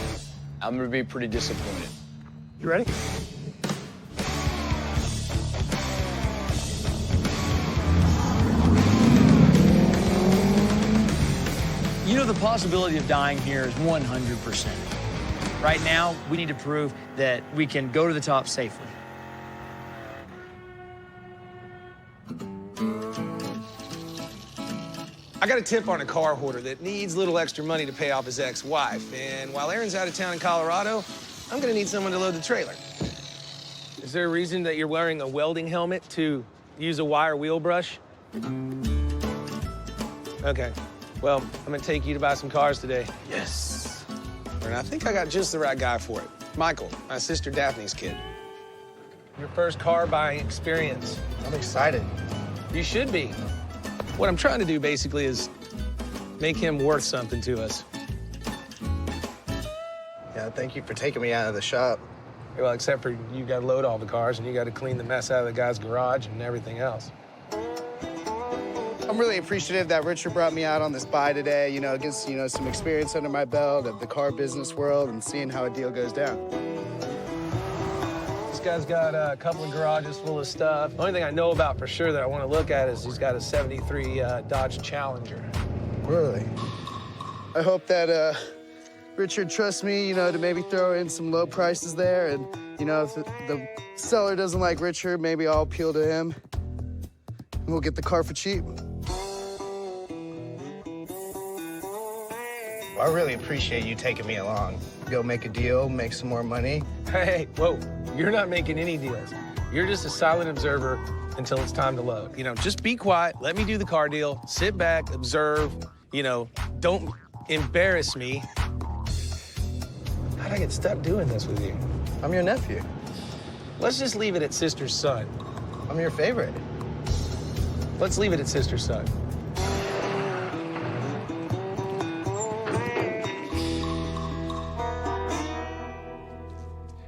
I'm gonna be pretty disappointed. You ready? You know, the possibility of dying here is 100%. Right now, we need to prove that we can go to the top safely. I got a tip on a car hoarder that needs a little extra money to pay off his ex-wife. And while Aaron's out of town in Colorado, I'm gonna need someone to load the trailer. Is there a reason that you're wearing a welding helmet to use a wire wheel brush? Okay, well, I'm gonna take you to buy some cars today. Yes. And I think I got just the right guy for it. Michael, my sister Daphne's kid. Your first car buying experience. I'm excited. You should be. What I'm trying to do, basically, is make him worth something to us. Yeah, thank you for taking me out of the shop. Well, except for you got to load all the cars, and you got to clean the mess out of the guy's garage and everything else. I'm really appreciative that Richard brought me out on this buy today. You know, it gets, some experience under my belt of the car business world and seeing how a deal goes down. This guy's got a couple of garages full of stuff. The only thing I know about for sure that I want to look at is he's got a 73 Dodge Challenger. Really? I hope that Richard trusts me, to maybe throw in some low prices there. And, if the seller doesn't like Richard, maybe I'll appeal to him. And we'll get the car for cheap. I really appreciate you taking me along. Go make a deal, make some more money. Hey, whoa, you're not making any deals. You're just a silent observer until it's time to load. Just be quiet, let me do the car deal, sit back, observe, don't embarrass me. How'd I get stuck doing this with you? I'm your nephew. Let's just leave it at sister's son. I'm your favorite. Let's leave it at sister's son.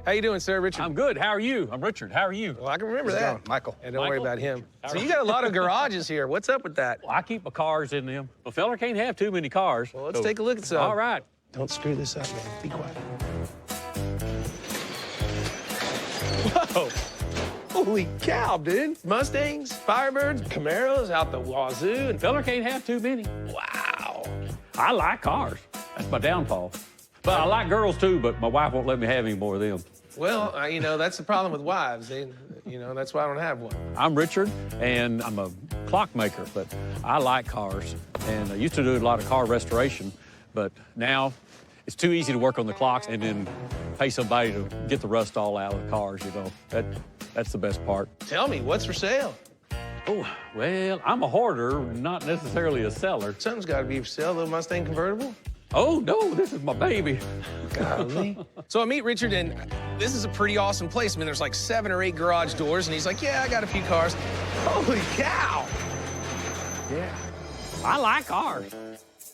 How you doing, sir, Richard? I'm good. How are you? I'm Richard. How are you? Well, I can remember that. Michael. And don't worry about him. So you got a lot of garages here. What's up with that? Well, I keep my cars in them. A fella can't have too many cars. Well, let's take a look at some. All right. Don't screw this up, man. Be quiet. Whoa. Holy cow, dude. Mustangs, Firebirds, Camaros out the wazoo. And fella can't have too many. Wow. I like cars. That's my downfall. But I like girls, too, but my wife won't let me have any more of them. Well, that's the problem with wives. That's why I don't have one. I'm Richard, and I'm a clockmaker, but I like cars. And I used to do a lot of car restoration, but now it's too easy to work on the clocks and then pay somebody to get the rust all out of the cars, That's the best part. Tell me, what's for sale? Oh, well, I'm a hoarder, not necessarily a seller. Something's got to be for sale, little Mustang convertible. Oh, no, this is my baby. Golly. So I meet Richard, and this is a pretty awesome place. I mean, there's like 7 or 8 garage doors, and he's like, yeah, I got a few cars. Holy cow. Yeah. I like cars.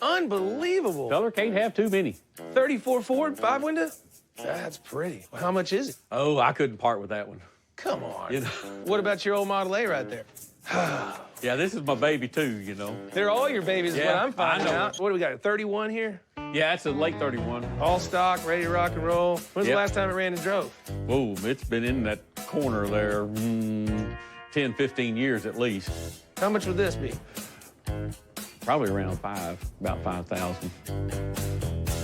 Unbelievable. Feller can't have too many. 34 Ford, 5-window? That's pretty. Well, how much is it? Oh, I couldn't part with that one. Come on. What about your old Model A right there? Yeah, this is my baby, too, They're all your babies, is what I'm finding I know. out. What do we got, a 31 here? Yeah, it's a late 31. All stock, ready to rock and roll. When's the last time it ran and drove? Whoa, it's been in that corner there 10, 15 years at least. How much would this be? Probably around about 5,000.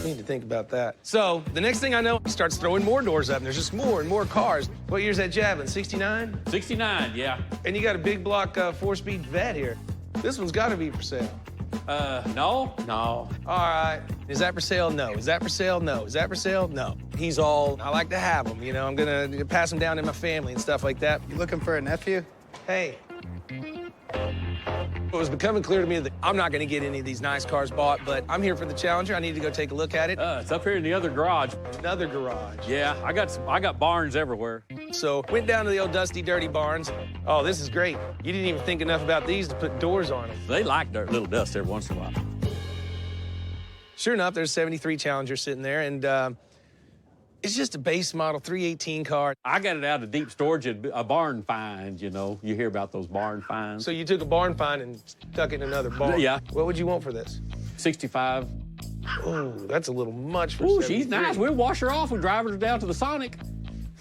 Need to think about that. So the next thing I know, he starts throwing more doors up, and there's just more and more cars. What year's that Javelin, 69? 69, yeah. And you got a big block 4-speed Vet here. This one's got to be for sale. No. All right. Is that for sale? No. Is that for sale? No. Is that for sale? No. He's all, I like to have them, I'm going to pass them down in my family and stuff like that. You looking for a nephew? Hey. It was becoming clear to me that I'm not going to get any of these nice cars bought, but I'm here for the Challenger. I need to go take a look at it. It's up here in the other garage. Another garage. Yeah, I got barns everywhere. So went down to the old dusty, dirty barns. Oh, this is great. You didn't even think enough about these to put doors on them. They like dirt, little dust every once in a while. Sure enough, there's a 73 Challenger sitting there, and it's just a base model 318 car. I got it out of deep storage at a barn find, you know. You hear about those barn finds. So you took a barn find and stuck it in another barn? Yeah. What would you want for this? 65. Oh, that's a little much for Ooh, 73. she's nice. We'll wash her off and drive her down to the Sonic.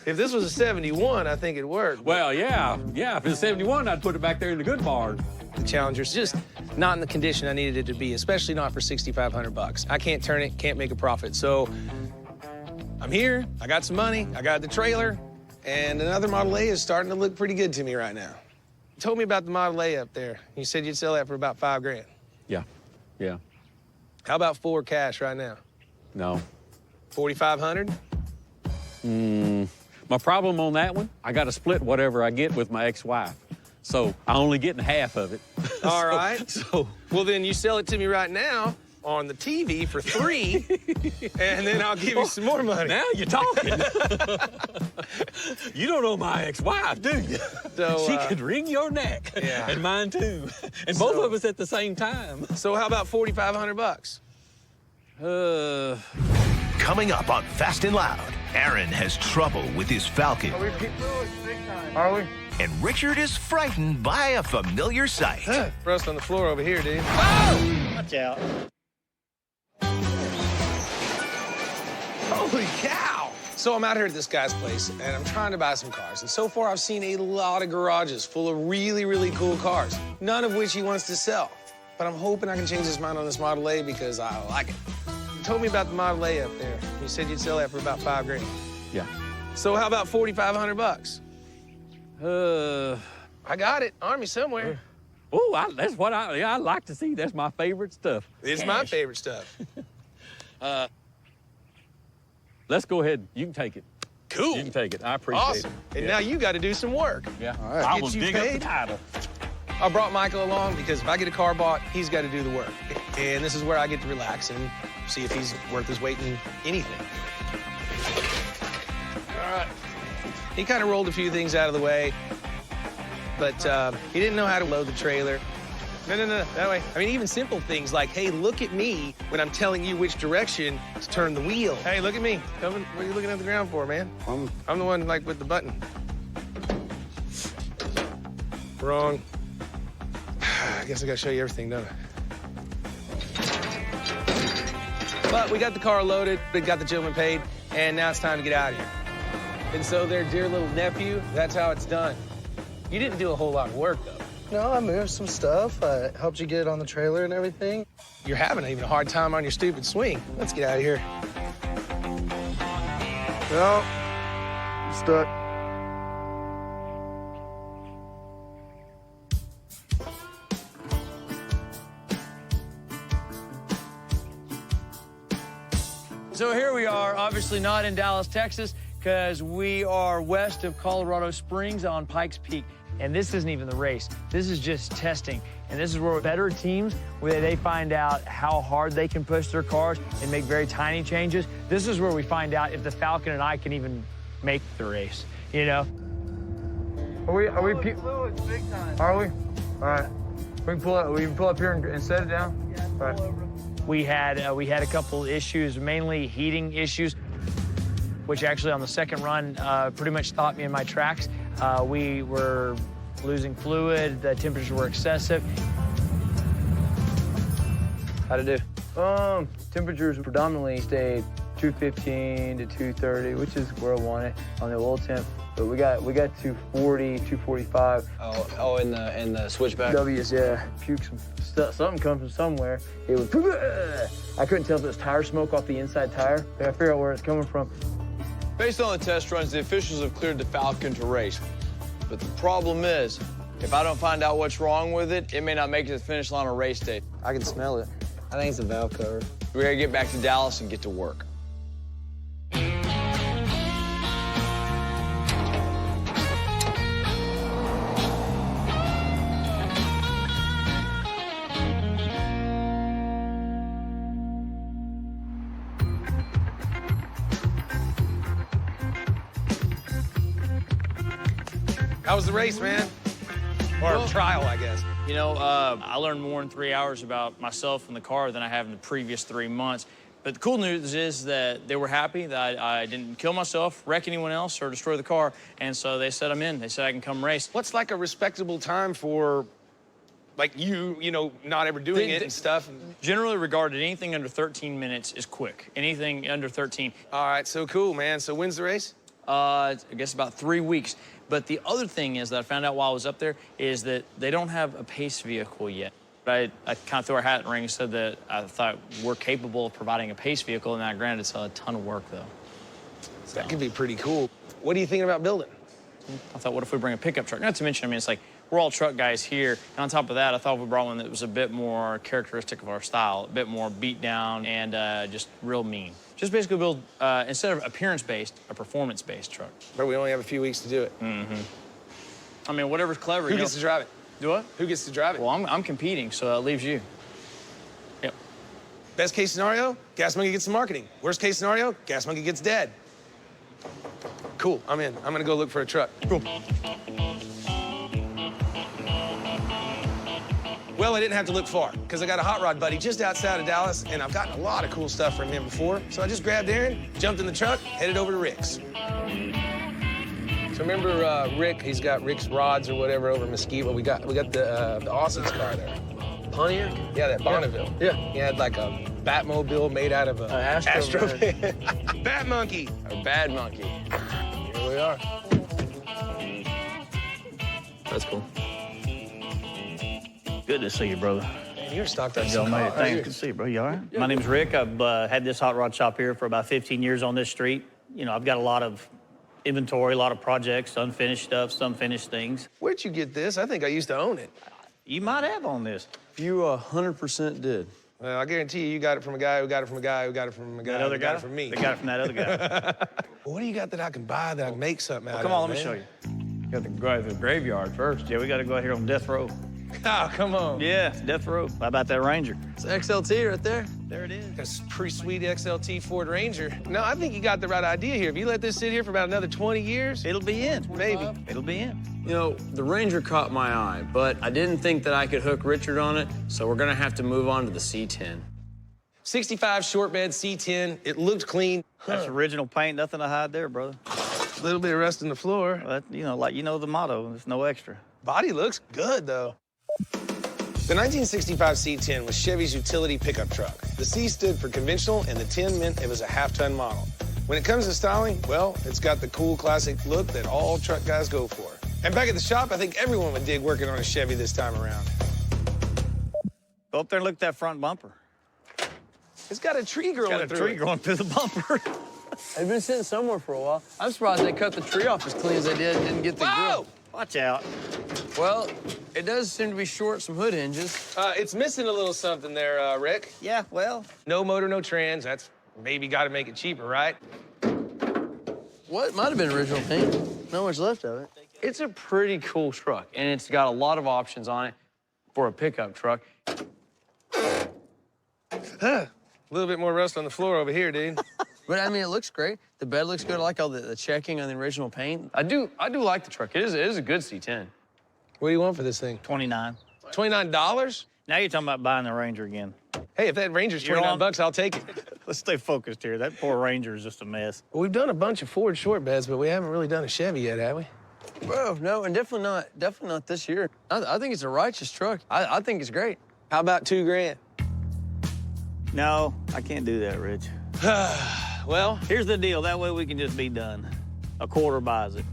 If this was a 71, I think it'd work. Well, yeah. If it's a 71, I'd put it back there in the good barn. The Challenger's just not in the condition I needed it to be, especially not for $6,500. I can't turn it, can't make a profit. So I'm here, I got some money, I got the trailer, and another Model A is starting to look pretty good to me right now. You told me about the Model A up there. You said you'd sell that for about $5 grand. Yeah. How about full cash right now? No. 4,500? My problem on that one, I got to split whatever I get with my ex-wife. So I'm only getting half of it. All right. Well, then you sell it to me right now on the TV for $3, and then I'll give you some more money. Now you're talking. You don't know my ex-wife, do you? So, she could wring your neck. Yeah. And mine too. And both of us at the same time. So how about $4,500? Coming up on Fast and Loud, Aaron has trouble with his Falcon. Are we? And Richard is frightened by a familiar sight. Rust on the floor over here, dude. Watch out. Holy cow! So I'm out here at this guy's place, and I'm trying to buy some cars. And so far, I've seen a lot of garages full of really, really cool cars, none of which he wants to sell. But I'm hoping I can change his mind on this Model A because I like it. You told me about the Model A up there. You said you'd sell that for about $5 grand. Yeah. So how about $4,500? I got it. Army somewhere. Oh, that's what I like to see. That's my favorite stuff. It's my favorite stuff. Let's go ahead. You can take it. Cool. You can take it. I appreciate Awesome. it. And now you got to do some work. Yeah. All right. I Get will you dig up paid. the title. I brought Michael along because if I get a car bought, he's got to do the work. And this is where I get to relax and see if he's worth his weight in anything. All right. He kind of rolled a few things out of the way, but he didn't know how to load the trailer. No, that way. I mean, even simple things like, hey, look at me when I'm telling you which direction to turn the wheel. Hey, look at me. What are you looking at the ground for, man? I'm the one, like, with the button. Wrong. I guess I gotta show you everything, don't I? But we got the car loaded, we got the gentleman paid, and now it's time to get out of here. And so their dear little nephew, that's how it's done. You didn't do a whole lot of work, though. No, I moved some stuff. I helped you get it on the trailer and everything. You're having even a hard time on your stupid swing. Let's get out of here. No. I'm stuck. So here we are, obviously not in Dallas, Texas, because we are west of Colorado Springs on Pikes Peak. And this isn't even the race. This is just testing. And this is where better teams, where they find out how hard they can push their cars and make very tiny changes. This is where we find out if the Falcon and I can even make the race, you know? Are we Big time. Are we? All right. We can pull up here and set it down? Yeah, all right. We had a couple issues, mainly heating issues, which actually on the second run pretty much stopped me in my tracks. We were losing fluid, the temperatures were excessive. How'd it do? Temperatures predominantly stayed 215 to 230, which is where I want it on the oil temp. But we got 240, 245. Oh, in the switchback. W's, yeah. Puke some stuff. Something comes from somewhere. It was. I couldn't tell if it was tire smoke off the inside tire. I gotta figure out where it's coming from. Based on the test runs, the officials have cleared the Falcon to race. But the problem is, if I don't find out what's wrong with it, it may not make it to the finish line on race day. I can smell it. I think it's a valve cover. We gotta get back to Dallas and get to work. How was the race, man? Or trial, I guess. You know, I learned more in 3 hours about myself and the car than I have in the previous 3 months. But the cool news is that they were happy that I didn't kill myself, wreck anyone else, or destroy the car. And so they said I'm in. They said I can come race. What's like a respectable time for, like, you know, not ever doing it and stuff? Generally regarded, anything under 13 minutes is quick. Anything under 13. All right, so cool, man. So when's the race? I guess about 3 weeks. But the other thing is that I found out while I was up there is that they don't have a pace vehicle yet. I kind of threw our hat in the ring and said that I thought we're capable of providing a pace vehicle, and that, granted, it's a ton of work, though. So that could be pretty cool. What are you thinking about building? I thought, what if we bring a pickup truck? Not to mention, I mean, it's like, we're all truck guys here. And on top of that, I thought we brought one that was a bit more characteristic of our style, a bit more beat down and just real mean. Just basically build, instead of appearance-based, a performance-based truck. But we only have a few weeks to do it. Mm-hmm. I mean, whatever's clever. Who gets to drive it? Do what? Who gets to drive it? Well, I'm competing, so it leaves you. Yep. Best case scenario, Gas Monkey gets the marketing. Worst case scenario, Gas Monkey gets dead. Cool, I'm in. I'm gonna go look for a truck. Cool. Well, I didn't have to look far, because I got a hot rod buddy just outside of Dallas, and I've gotten a lot of cool stuff from him before. So I just grabbed Aaron, jumped in the truck, headed over to Rick's. So remember Rick? He's got Rick's rods or whatever over Mesquite. Well, we got the Austin's car there. Pontiac? Yeah, that Bonneville. Yeah. He had like a Batmobile made out of a Astro Bat Monkey. A bad monkey. Here we are. That's cool. Good to see you, brother. Man, you're stocked up. Y'all made it. Thanks. Good to see you, bro. You all right? Yeah. My name's Rick. I've had this hot rod shop here for about 15 years on this street. You know, I've got a lot of inventory, a lot of projects, unfinished stuff, some finished things. Where'd you get this? I think I used to own it. You might have on this. You 100% did. Well, I guarantee you got it from a guy who got it from a guy who got it from a guy That other who got guy? it from me. They got it from that other guy. What do you got that I can buy that I can make something out of? Come on, let me man? show you. Got to go to the graveyard first. Yeah, we got to go out here on death row. Oh, come on. Yeah, it's death row. How about that Ranger? It's XLT right there. There it is. That's a pretty sweet XLT Ford Ranger. No, I think you got the right idea here. If you let this sit here for about another 20 years, it'll be in. Maybe. It'll be in. You know, the Ranger caught my eye, but I didn't think that I could hook Richard on it, so we're gonna have to move on to the C10. 65 short bed C10. It looked clean. That's original paint. Nothing to hide there, brother. A little bit of rust in the floor. Well, that, you know the motto. There's no extra. Body looks good, though. The 1965 C10 was Chevy's utility pickup truck. The C stood for conventional, and the 10 meant it was a half-ton model. When it comes to styling, well, it's got the cool classic look that all truck guys go for. And back at the shop, I think everyone would dig working on a Chevy this time around. Go up there and look at that front bumper. It's got a tree growing through it. Got a tree growing through the bumper. They've been sitting somewhere for a while. I'm surprised they cut the tree off as clean as they did and didn't get the grill. Watch out. Well, it does seem to be short some hood hinges. It's missing a little something there, Rick. Yeah, well. No motor, no trans. That's maybe got to make it cheaper, right? What? Might have been original paint. Not much left of it. It's a pretty cool truck, and it's got a lot of options on it for a pickup truck. A little bit more rust on the floor over here, dude. But, I mean, it looks great. The bed looks good. I like all the checking on the original paint. I do like the truck. It is a good C10. What do you want for this thing? $29. $29? Now you're talking about buying the Ranger again. Hey, if that Ranger's 29 bucks, I'll take it. Let's stay focused here. That poor Ranger is just a mess. Well, we've done a bunch of Ford short beds, but we haven't really done a Chevy yet, have we? Bro, no, and definitely not this year. I think it's a righteous truck. I think it's great. How about $2 grand? No, I can't do that, Rich. Well, here's the deal. That way we can just be done. A quarter buys it.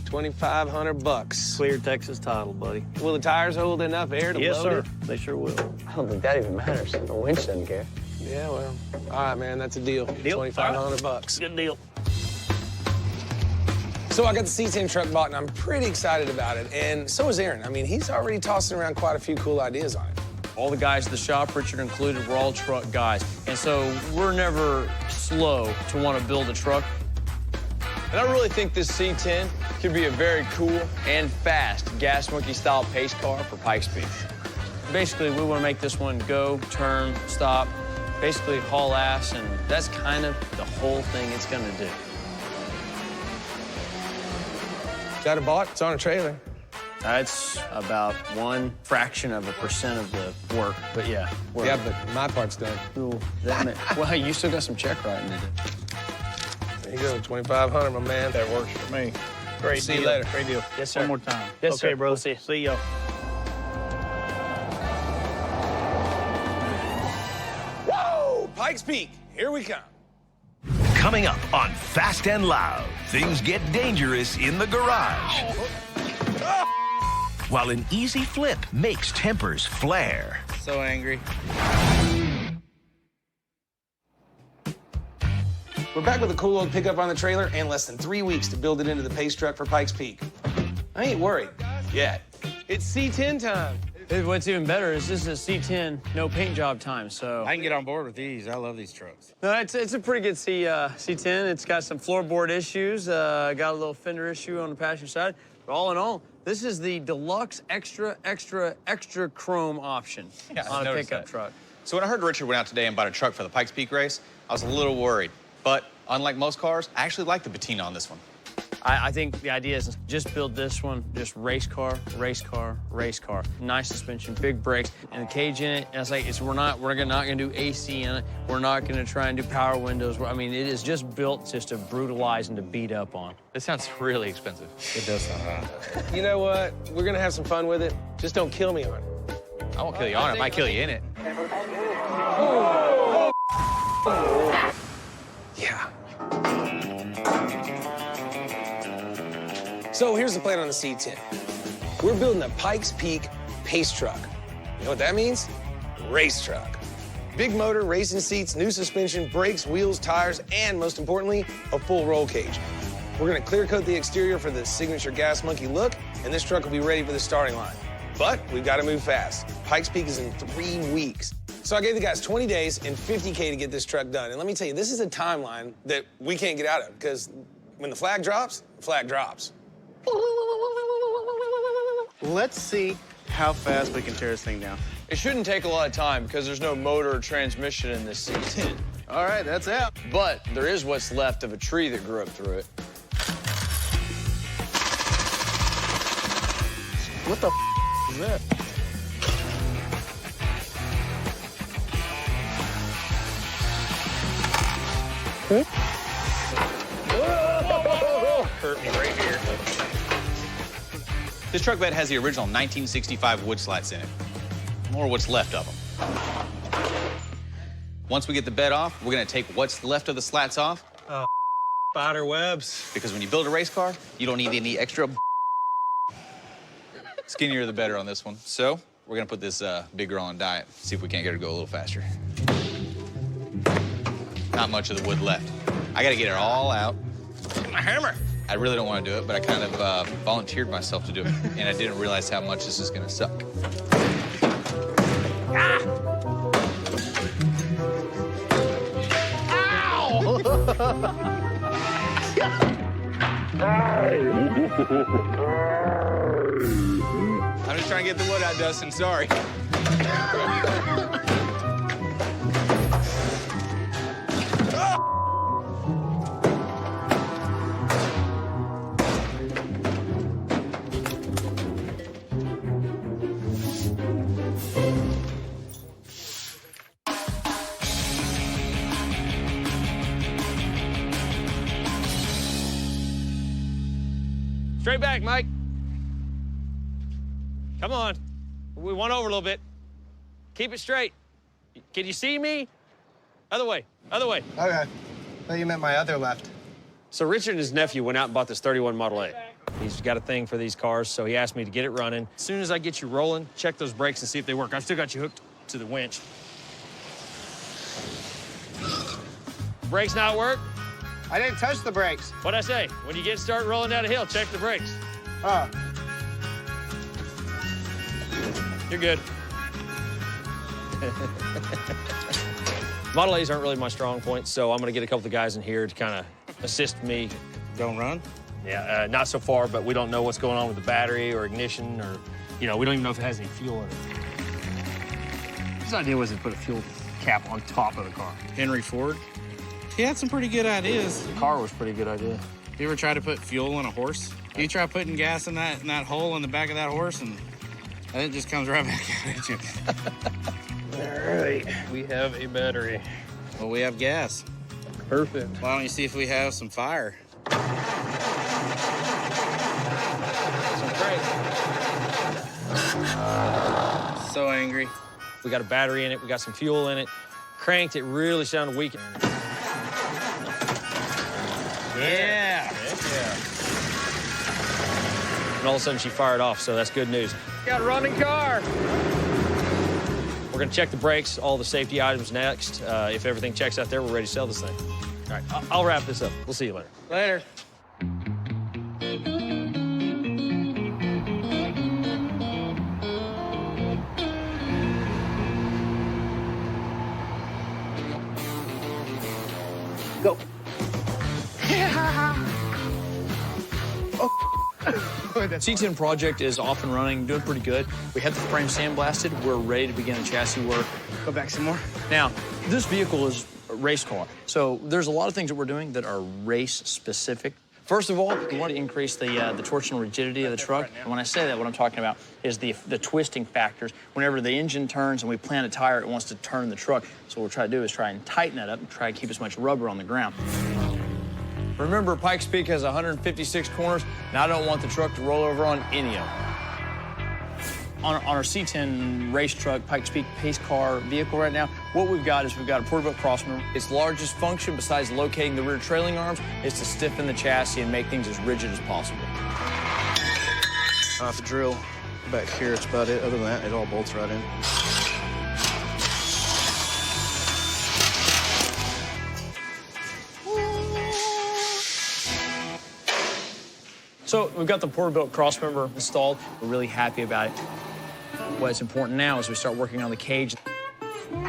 2,500 bucks. Clear Texas title, buddy. Will the tires hold enough air to yes, load sir. it? They sure will. I don't think that even matters. The winch doesn't care. Yeah, well, all right, man, that's a deal. 2,500 bucks. Good deal. So I got the C10 truck bought, and I'm pretty excited about it. And so is Aaron. I mean, he's already tossing around quite a few cool ideas on it. All the guys at the shop, Richard included, we're all truck guys. And so we're never slow to want to build a truck. And I really think this C10 could be a very cool and fast Gas Monkey-style pace car for Pikes Peak. Basically, we want to make this one go, turn, stop, basically haul ass, and that's kind of the whole thing it's going to do. Got it bought, it's on a trailer. That's about 1% of the work, but yeah. Work. Yeah, but my part's done. Cool. Well, you still got some check writing to do. There you go, 2,500, my man. That works for me. Great. See you later. Great deal. Yes, sir. One more time. Yes, Okay, sir. bro. We'll see you. Whoa! Pikes Peak, here we come. Coming up on Fast and Loud, things get dangerous in the garage. While an easy flip makes tempers flare. So angry. We're back with a cool old pickup on the trailer and less than 3 weeks to build it into the pace truck for Pikes Peak. I ain't worried yet. It's C10 time. What's even better is this is a C10, no paint job time, so. I can get on board with these. I love these trucks. No, it's a pretty good C10. It's got some floorboard issues, got a little fender issue on the passenger side. But all in all, this is the deluxe extra chrome option on a pickup truck. So when I heard Richard went out today and bought a truck for the Pikes Peak race, I was a little worried. But unlike most cars, I actually like the patina on this one. I think the idea is just build this one, just race car, race car, race car. Nice suspension, big brakes, and the cage in it. And it's like we're not gonna do AC in it. We're not gonna try and do power windows. I mean, it is just built just to brutalize and to beat up on. This sounds really expensive. It does sound hot. You know what? We're gonna have some fun with it. Just don't kill me on it. I won't kill you on it. I might kill you in it. Yeah. So here's the plan on the C10. We're building a Pikes Peak pace truck. You know what that means? Race truck. Big motor, racing seats, new suspension, brakes, wheels, tires, and most importantly, a full roll cage. We're gonna clear coat the exterior for the signature Gas Monkey look, and this truck will be ready for the starting line. But we've gotta move fast. Pikes Peak is in 3 weeks. So I gave the guys 20 days and $50K to get this truck done. And let me tell you, this is a timeline that we can't get out of, because when the flag drops, the flag drops. Let's see how fast we can tear this thing down. It shouldn't take a lot of time because there's no motor or transmission in this C10. All right, that's out. But there is what's left of a tree that grew up through it. What the is that? Hurt me right here. This truck bed has the original 1965 wood slats in it, or what's left of them. Once we get the bed off, we're gonna take what's left of the slats off. Oh, spider webs. Because when you build a race car, you don't need any extra skinnier the better on this one. So we're gonna put this big girl on diet, see if we can't get her to go a little faster. Not much of the wood left. I gotta get it all out. Get my hammer. I really don't want to do it, but I kind of volunteered myself to do it, and I didn't realize how much this is gonna suck. Ah! Ow! I'm just trying to get the wood out, Dustin. Sorry. Straight back, Mike. Come on. We went over a little bit. Keep it straight. Can you see me? Other way, other way. Okay. Thought you meant my other left. So Richard and his nephew went out and bought this 31 Model A. He's got a thing for these cars, so he asked me to get it running. As soon as I get you rolling, check those brakes and see if they work. I've still got you hooked to the winch. Brakes not work? I didn't touch the brakes. What'd I say? When you start rolling down a hill, check the brakes. Oh. You're good. Model A's aren't really my strong point, so I'm gonna get a couple of the guys in here to kind of assist me. Don't run? Yeah, not so far, but we don't know what's going on with the battery or ignition or, we don't even know if it has any fuel in it. His idea was to put a fuel cap on top of the car. Henry Ford? He had some pretty good ideas. The car was a pretty good idea. You ever try to put fuel on a horse? You try putting gas in that hole in the back of that horse, and it just comes right back at you. All right, we have a battery. Well, we have gas. Perfect. Why don't you see if we have some fire? So angry. We got a battery in it. We got some fuel in it. Cranked it really sounded weak. Yeah. And all of a sudden she fired off, so that's good news. Got a running car. We're gonna check the brakes, all the safety items next. If everything checks out there, we're ready to sell this thing. All right, I'll wrap this up. We'll see you later. Later. Go. C10 project is off and running, doing pretty good. We have the frame sandblasted. We're ready to begin the chassis work. Go back some more. Now, this vehicle is a race car, so there's a lot of things that we're doing that are race specific. First of all, we want to increase the torsional rigidity of the truck. And when I say that, what I'm talking about is the twisting factors. Whenever the engine turns and we plant a tire, it wants to turn the truck. So what we're trying to do is try and tighten that up and try to keep as much rubber on the ground. Remember, Pikes Peak has 156 corners, and I don't want the truck to roll over on any of them. On our C10 race truck, Pikes Peak pace car vehicle right now, what we've got is we've got a portable crossmember. Its largest function, besides locating the rear trailing arms, is to stiffen the chassis and make things as rigid as possible. Off the drill back here, it's about it. Other than that, it all bolts right in. So we've got the Porterbuilt crossmember installed. We're really happy about it. What's important now is we start working on the cage. The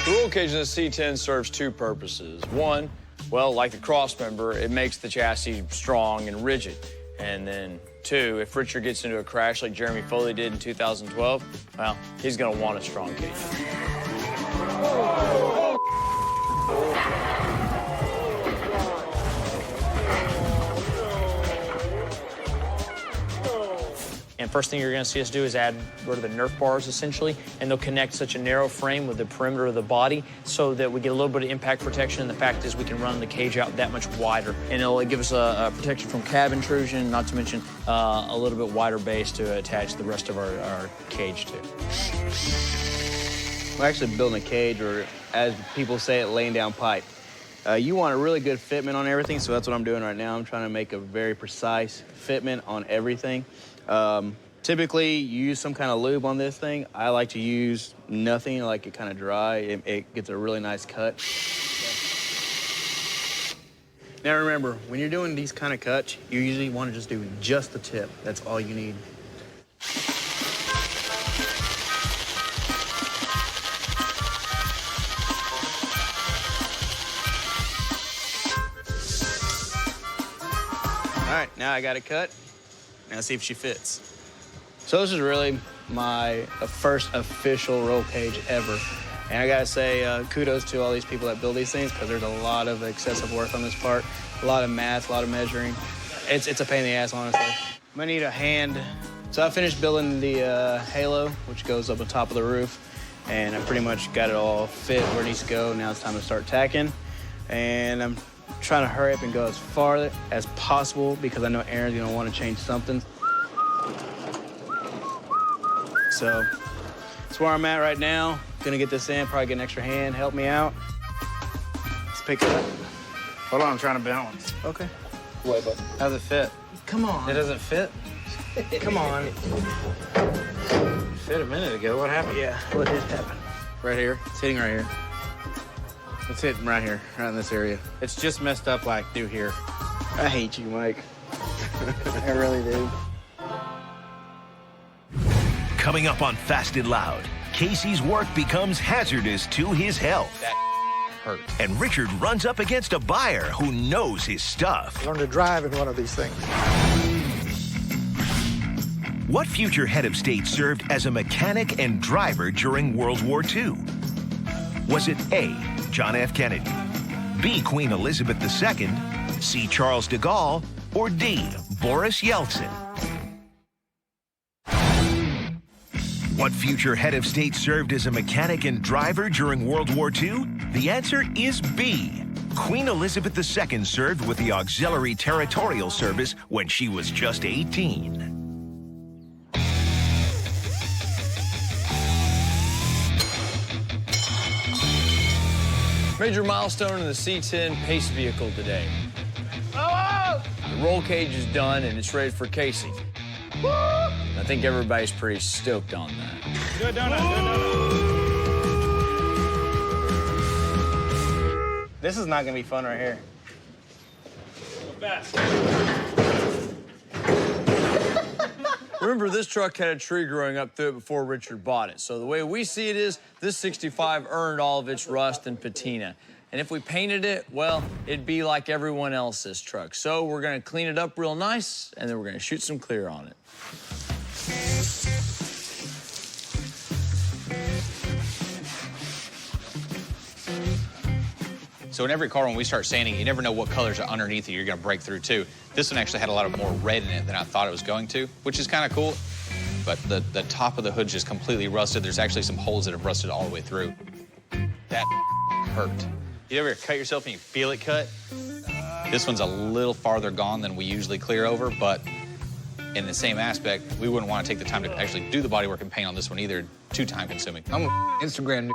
roll cage in the C10 serves two purposes. One, well, like the crossmember, it makes the chassis strong and rigid. And then two, if Richard gets into a crash like Jeremy Foley did in 2012, well, he's gonna want a strong cage. And first thing you're gonna see us do is add what are the Nerf bars, essentially, and they'll connect such a narrow frame with the perimeter of the body so that we get a little bit of impact protection, and the fact is we can run the cage out that much wider. And it'll give us a protection from cab intrusion, not to mention a little bit wider base to attach the rest of our cage to. We're actually building a cage, or as people say it, laying down pipe. You want a really good fitment on everything, so that's what I'm doing right now. I'm trying to make a very precise fitment on everything. Typically, you use some kind of lube on this thing. I like to use nothing, I like it kind of dry. It gets a really nice cut. Now remember, when you're doing these kind of cuts, you usually want to just do just the tip. That's all you need. All right, now I got it cut. Now see if she fits. So this is really my first official roll cage ever. And I gotta say, kudos to all these people that build these things, because there's a lot of excessive work on this part, a lot of math, a lot of measuring. It's a pain in the ass, honestly. I'm gonna need a hand. So I finished building the halo, which goes up on top of the roof, and I pretty much got it all fit where it needs to go. Now it's time to start tacking. And I'm trying to hurry up and go as far as possible because I know Aaron's gonna want to change something. So that's where I'm at right now. Gonna get this in, probably get an extra hand, help me out. Let's pick it up. Hold on, I'm trying to balance. Okay. Wait, bud. How's it fit? Come on. It doesn't fit? Come on. Fit a minute ago. What happened? Yeah, what did happen? Right here. It's hitting right here. It's hitting right here, right in this area. It's just messed up like through here. I hate you, Mike. I really do. Coming up on Fast and Loud, Casey's work becomes hazardous to his health. That hurt. And Richard runs up against a buyer who knows his stuff. Learn to drive in one of these things. What future head of state served as a mechanic and driver during World War II? Was it A, John F. Kennedy, B, Queen Elizabeth II, C, Charles de Gaulle, Or D, Boris Yeltsin? What future head of state served as a mechanic and driver during World War II? The answer is B. Queen Elizabeth II served with the Auxiliary Territorial Service when she was just 18. Major milestone in the C10 pace vehicle today. The roll cage is done and it's ready for casing. I think everybody's pretty stoked on that. Good donut, good donut. This is not gonna be fun right here. Remember, this truck had a tree growing up through it before Richard bought it. So the way we see it is, this 65 earned all of its rust and patina. And if we painted it, well, it'd be like everyone else's truck. So we're gonna clean it up real nice, and then we're gonna shoot some clear on it. So in every car, when we start sanding, you never know what colors are underneath it you're gonna break through too. This one actually had a lot of more red in it than I thought it was going to, which is kind of cool. But the top of the hood's just completely rusted. There's actually some holes that have rusted all the way through. That hurt. You ever cut yourself and you feel it cut? This one's a little farther gone than we usually clear over, but in the same aspect, we wouldn't want to take the time to actually do the bodywork and paint on this one either. Too time consuming. I'm a Instagram.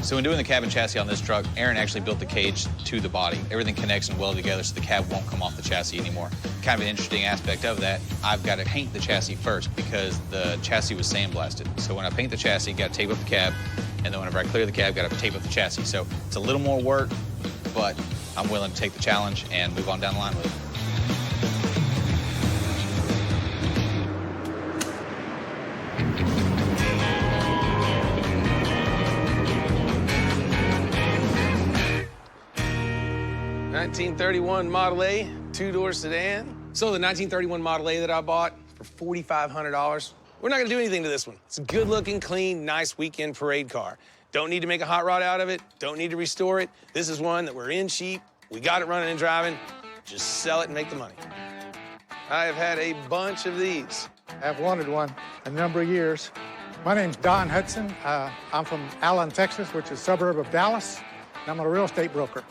So when doing the cab and chassis on this truck, Aaron actually built the cage to the body. Everything connects and welded together so the cab won't come off the chassis anymore. Kind of an interesting aspect of that, I've got to paint the chassis first because the chassis was sandblasted. So when I paint the chassis, got to tape up the cab, and then whenever I clear the cab, got to tape up the chassis. So it's a little more work, but I'm willing to take the challenge and move on down the line with it. ...1931 Model A, two-door sedan. So the 1931 Model A that I bought for $4,500, we're not gonna do anything to this one. It's a good-looking, clean, nice weekend parade car. Don't need to make a hot rod out of it, don't need to restore it. This is one that we're in cheap, we got it running and driving, just sell it and make the money. I have had a bunch of these. I've wanted one a number of years. My name's Don Hudson. I'm from Allen, Texas, which is a suburb of Dallas, and I'm a real estate broker.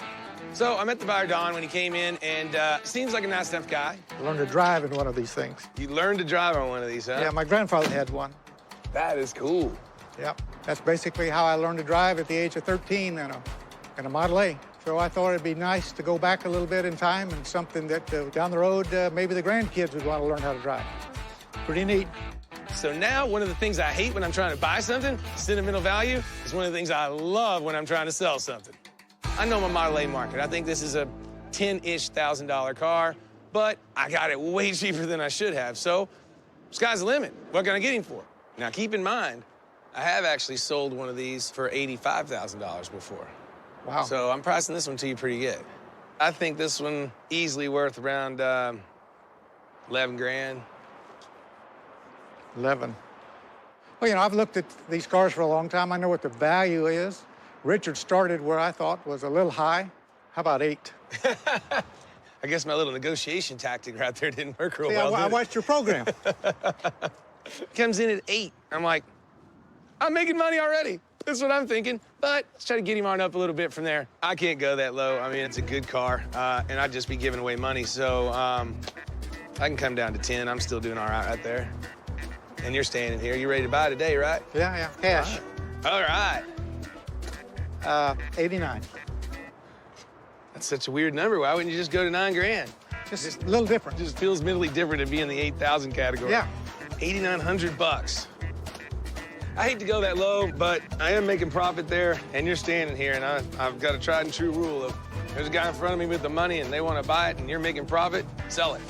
So I met the buyer, Don, when he came in, and seems like a nice enough guy. I learned to drive in one of these things. You learned to drive on one of these, huh? Yeah, my grandfather had one. That is cool. Yep, that's basically how I learned to drive at the age of 13 in a Model A. So I thought it'd be nice to go back a little bit in time and something that down the road, maybe the grandkids would want to learn how to drive. Pretty neat. So now one of the things I hate when I'm trying to buy something, sentimental value, is one of the things I love when I'm trying to sell something. I know my Model A market. I think this is a $10-ish thousand car, but I got it way cheaper than I should have. So sky's the limit. What can I get him for? Now keep in mind, I have actually sold one of these for $85,000 before. Wow. So I'm pricing this one to you pretty good. I think this one easily worth around 11 grand. 11. Well, you know, I've looked at these cars for a long time. I know what the value is. Richard started where I thought was a little high. How about 8? I guess my little negotiation tactic right there didn't work real Yeah, well. I watched your program. Comes in at 8. I'm like, I'm making money already. That's what I'm thinking. But let's try to get him on up a little bit from there. I can't go that low. I mean, it's a good car, and I'd just be giving away money. So I can come down to 10. I'm still doing all right there. And you're standing here. You ready to buy today, right? Yeah, cash. All right. 89. That's such a weird number. Why wouldn't you just go to 9 grand? Just a little different. Just feels mentally different to be in the 8,000 category. Yeah. 8,900 bucks. I hate to go that low, but I am making profit there, and you're standing here, and I've got a tried and true rule of there's a guy in front of me with the money, and they want to buy it, and you're making profit, sell it.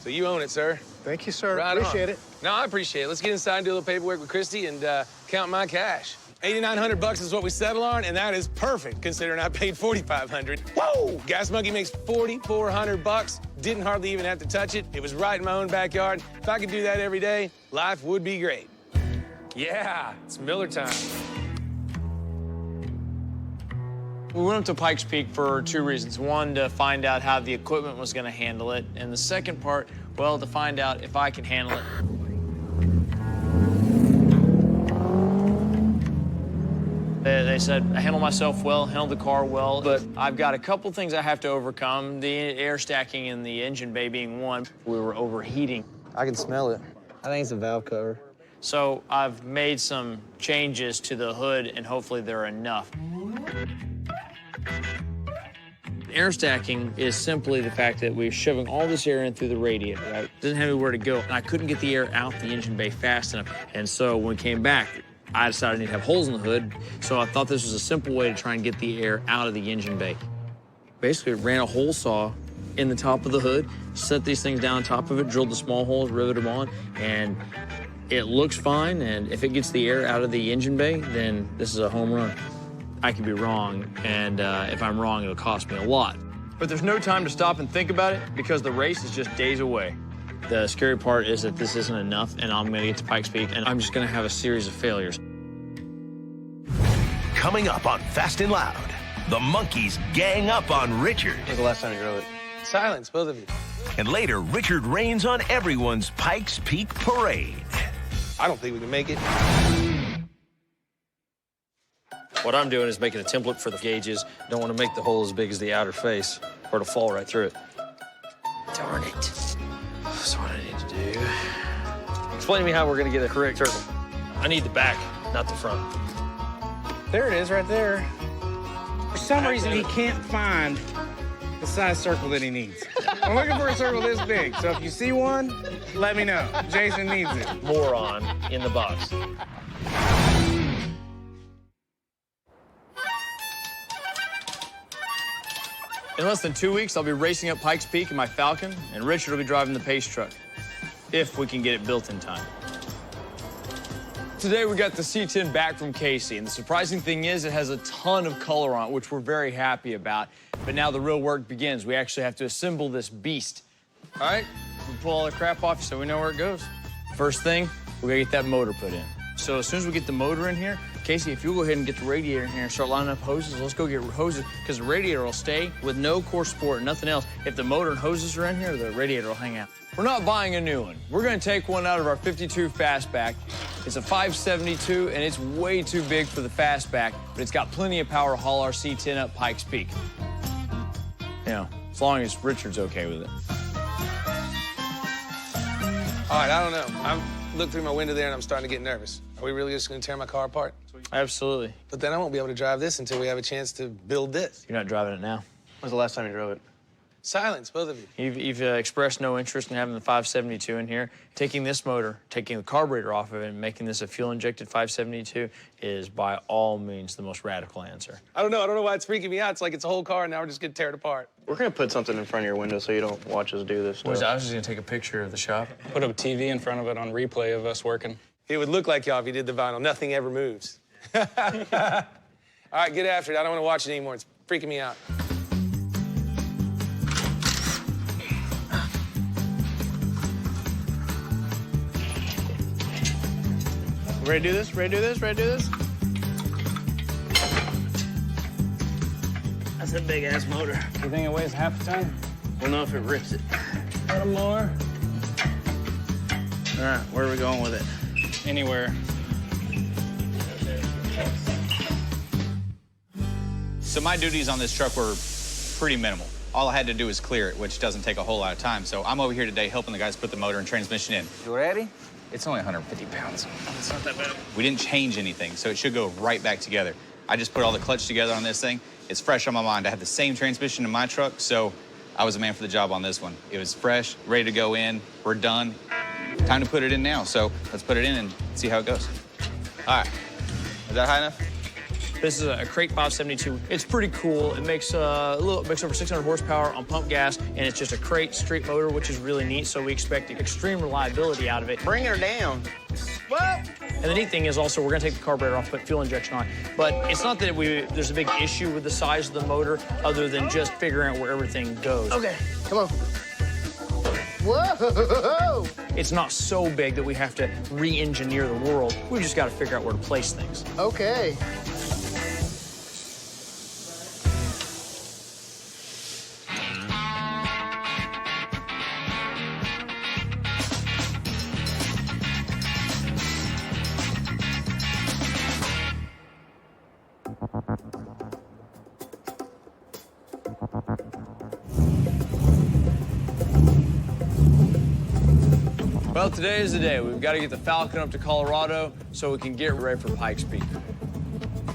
So you own it, sir. Thank you, sir. Right Appreciate on. it. No, I appreciate it. Let's get inside and do a little paperwork with Christy and count my cash. $8,900 is what we settle on, and that is perfect considering I paid $4,500. Whoa! Gas Monkey makes $4,400. Didn't hardly even have to touch it. It was right in my own backyard. If I could do that every day, life would be great. Yeah, it's Miller time. We went up to Pikes Peak for 2 reasons. One, to find out how the equipment was going to handle it. And the second part, well, to find out if I can handle it. They said, I handle myself well, handle the car well, but I've got a couple things I have to overcome, the air stacking in the engine bay being one. We were overheating. I can smell it. I think it's a valve cover. So I've made some changes to the hood, and hopefully they're enough. Air stacking is simply the fact that we're shoving all this air in through the radiator, right? Doesn't have anywhere to go. And I couldn't get the air out the engine bay fast enough. And so when we came back, I decided I need to have holes in the hood. So I thought this was a simple way to try and get the air out of the engine bay. Basically, ran a hole saw in the top of the hood, set these things down on top of it, drilled the small holes, riveted them on, and it looks fine. And if it gets the air out of the engine bay, then this is a home run. I could be wrong, and if I'm wrong, it'll cost me a lot. But there's no time to stop and think about it because the race is just days away. The scary part is that this isn't enough, and I'm gonna get to Pikes Peak, and I'm just gonna have a series of failures. Coming up on Fast and Loud, the monkeys gang up on Richard. When's the last time you drove it? Silence, both of you. And later, Richard rains on everyone's Pikes Peak parade. I don't think we can make it. What I'm doing is making a template for the gauges. Don't want to make the hole as big as the outer face, or it'll fall right through it. Darn it. That's what I need to do. Explain to me how we're going to get a correct circle. I need the back, not the front. There it is, right there. For some reason, he can't find the size circle that he needs. I'm looking for a circle this big, so if you see one, let me know. Jason needs it. Moron in the box. In less than 2 weeks, I'll be racing up Pikes Peak in my Falcon, and Richard will be driving the pace truck, if we can get it built in time. Today, we got the C10 back from Casey, and the surprising thing is it has a ton of color on it, which we're very happy about. But now the real work begins. We actually have to assemble this beast. All right, we pull all the crap off so we know where it goes. First thing, we gotta get that motor put in. So as soon as we get the motor in here, Casey, if you'll go ahead and get the radiator in here and start lining up hoses, let's go get hoses, because the radiator will stay with no core support, nothing else. If the motor and hoses are in here, the radiator will hang out. We're not buying a new one. We're gonna take one out of our 52 Fastback. It's a 572, and it's way too big for the Fastback, but it's got plenty of power to haul our C10 up Pikes Peak. You know, as long as Richard's okay with it. All right, I don't know. I looked through my window there, and I'm starting to get nervous. Are we really just going to tear my car apart? Absolutely. But then I won't be able to drive this until we have a chance to build this. You're not driving it now. When's the last time you drove it? Silence, both of you. You've expressed no interest in having the 572 in here. Taking this motor, taking the carburetor off of it, and making this a fuel-injected 572 is, by all means, the most radical answer. I don't know why it's freaking me out. It's like it's a whole car, and now we're just going to tear it apart. We're going to put something in front of your window so you don't watch us do this stuff. I was just going to take a picture of the shop. Put a TV in front of it on replay of us working. It would look like y'all if you did the vinyl. Nothing ever moves. All right, get after it. I don't want to watch it anymore. It's freaking me out. Ready to do this? Ready to do this? Ready to do this? That's a big-ass motor. You think it weighs half a ton? We'll know if it rips it. A little more. All right, where are we going with it? Anywhere. So my duties on this truck were pretty minimal. All I had to do was clear it, which doesn't take a whole lot of time. So I'm over here today helping the guys put the motor and transmission in. You ready? It's only 150 pounds. It's not that bad. We didn't change anything, so it should go right back together. I just put all the clutch together on this thing. It's fresh on my mind. I have the same transmission in my truck, so I was a man for the job on this one. It was fresh, ready to go in. We're done. Time to put it in now, so let's put it in and see how it goes. All right. Is that high enough? This is a Crate 572. It's pretty cool. It makes over 600 horsepower on pump gas, and it's just a Crate street motor, which is really neat. So we expect extreme reliability out of it. Bring her down. Well, And the neat thing is also we're gonna take the carburetor off, put fuel injection on. But it's not that there's a big issue with the size of the motor other than just figuring out where everything goes. Okay, come on. Whoa! It's not so big that we have to re-engineer the world. We've just got to figure out where to place things. Okay. Well, today is the day. We've got to get the Falcon up to Colorado so we can get ready for Pikes Peak.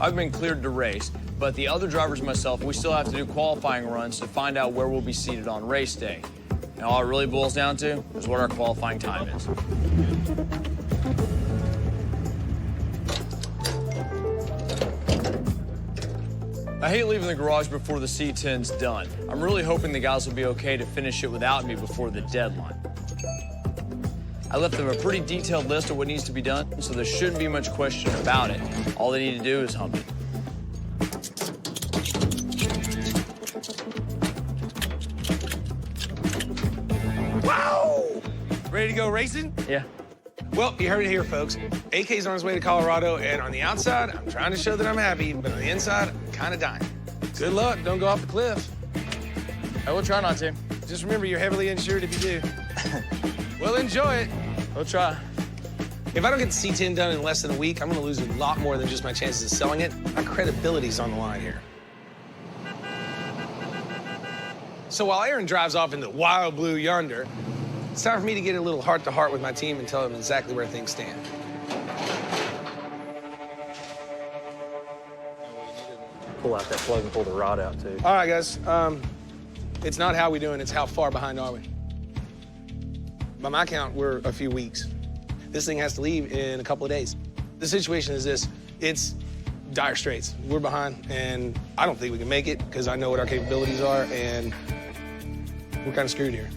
I've been cleared to race, but the other drivers and myself, we still have to do qualifying runs to find out where we'll be seated on race day. And all it really boils down to is what our qualifying time is. I hate leaving the garage before the C10's done. I'm really hoping the guys will be okay to finish it without me before the deadline. I left them a pretty detailed list of what needs to be done, so there shouldn't be much question about it. All they need to do is hump it. Wow! Ready to go racing? Yeah. Well, you heard it here, folks. AK's on his way to Colorado, and on the outside, I'm trying to show that I'm happy, but on the inside, I'm kind of dying. Good luck. Don't go off the cliff. I will try not to. Just remember, you're heavily insured if you do. Well, enjoy it. We'll try. If I don't get the C10 done in less than a week, I'm going to lose a lot more than just my chances of selling it. My credibility's on the line here. So while Aaron drives off in the wild blue yonder, it's time for me to get a little heart-to-heart with my team and tell them exactly where things stand. Pull out that plug and pull the rod out, too. All right, guys. It's not how we doing, it's how far behind are we. By my count, we're a few weeks. This thing has to leave in a couple of days. The situation is this, it's dire straits. We're behind, and I don't think we can make it because I know what our capabilities are, and we're kind of screwed here.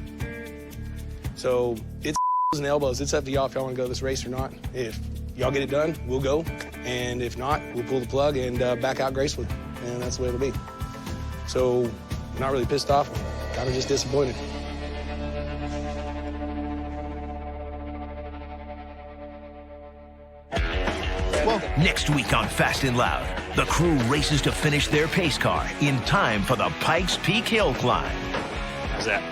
So it's and elbows. It's up to y'all if y'all want to go this race or not. If y'all get it done, we'll go, and if not, we'll pull the plug and back out gracefully, and that's the way it'll be. So I'm not really pissed off, I'm kind of just disappointed. Next week on Fast and Loud, the crew races to finish their pace car in time for the Pikes Peak Hill climb. How's that?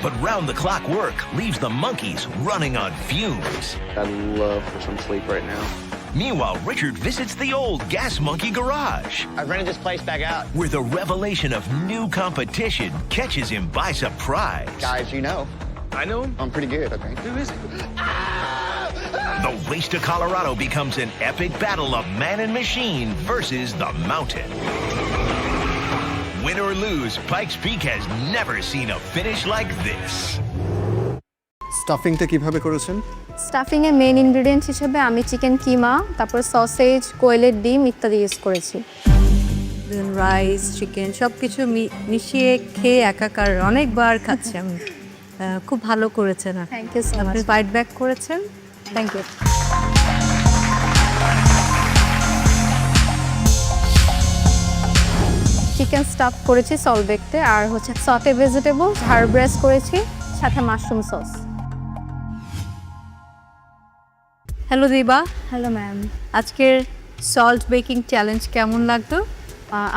But round-the-clock work leaves the monkeys running on fumes. I'd love for some sleep right now. Meanwhile, Richard visits the old Gas Monkey garage, I rented this place back out. where the revelation of new competition catches him by surprise. Guys, you know. I know him. I'm pretty good, okay? Who is it? The race to Colorado becomes an epic battle of man and machine versus the mountain. Win or lose, Pikes Peak has never seen a finish like this. স্টাফিংটা কিভাবে করেছেন? Stuffing এর main ingredient হিসেবে আমি chicken কিমা, তারপর sausage, কোয়েলের ডিম ইত্যাদি use করেছি। রাইস, চিকেন সব কিছু মিশিয়ে খেয়ে একাকার অনেকবার খাচ্ছি আমি। খুব ভালো করেছেন। Thank you so much. আপনি ফাইট ব্যাক করেছেন। Thank you. চিকেন স্টাফ করেছি সলবেক্টে, আর হচ্ছে সটে ভেজিটেবল, হার্ব রাইস করেছি, সাথে মাশরুম সস। হ্যালো দিবা। Hello ma'am. আজকের সল্ট বেকিং চ্যালেঞ্জ কেমন লাগতো?